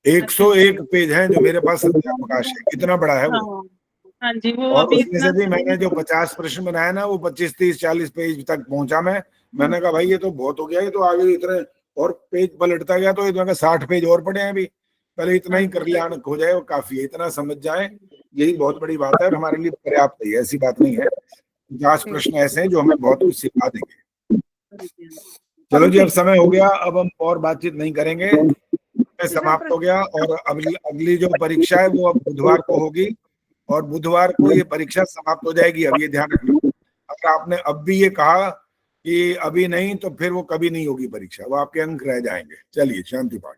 101 पेज है जो मेरे पास सत्यावकाश है, कितना बड़ा है वो। हाँ, हाँ जी, वो और अभी उसमें इतना से भी मैंने जो 50 प्रश्न बनाया ना, वो 25, 30, 40 पेज तक पहुंचा मैंने कहा भाई ये तो बहुत हो गया, ये तो आगे इतने और पेज पलटता गया, तो इतना 60 पेज और पड़े हैं अभी, पहले इतना ही कर लिया हो जाए, वो काफी है, इतना समझ जाए यही बहुत बड़ी बात है, और हमारे लिए पर्याप्त है। ऐसी बात नहीं है, 50 प्रश्न ऐसे हैं जो हमें बहुत कुछ सिखा देंगे। चलो जी, अब समय हो गया, अब हम और बातचीत नहीं करेंगे, समाप्त हो गया। और अगली जो परीक्षा है वो अब बुधवार को होगी, और बुधवार को ये परीक्षा समाप्त हो जाएगी। अब ये ध्यान रखना, अगर आपने अब भी ये कहा कि अभी नहीं, तो फिर वो कभी नहीं होगी परीक्षा, वो आपके अंक रह जाएंगे। चलिए, शांति पाठ।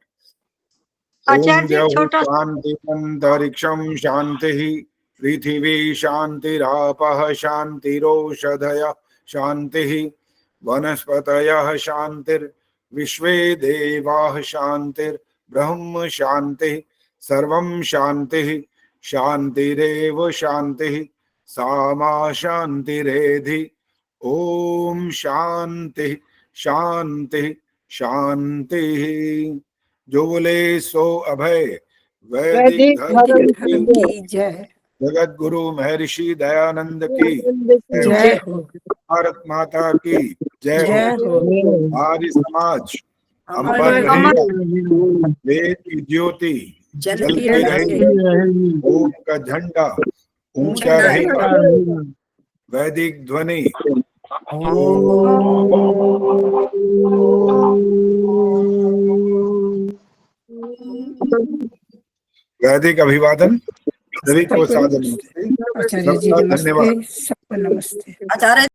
ओम द्यौः शान्तिरन्तरिक्षं शान्तिः, पृथिवी शान्तिरापः शान्तिरोषधयः शान्तिः, वनस्पतयः शान्तिर्विश्वे देवाः शान्तिर्ब्रह्म शान्तिः, सर्वं शान्तिः शान्तिरेव शान्तिः, सा मा शान्तिरेधि। ओम शांति शांति शांति। जो बोले सो अभय। वैदिक धर्म की जय। जगत गुरु महर्षि दयानंद की जय हो। भारत माता की जय हो। आर्य समाज अमर रहेगा, वेद की ज्योति जलती रहेगी, ओम का झंडा ऊंचा रहेगा, वैदिक ध्वनि वैदिक अभिवादन सभी को सादर नमस्ते। आचार्य जी सबका नमस्ते, धन्यवाद। सबको नमस्ते। आचार्य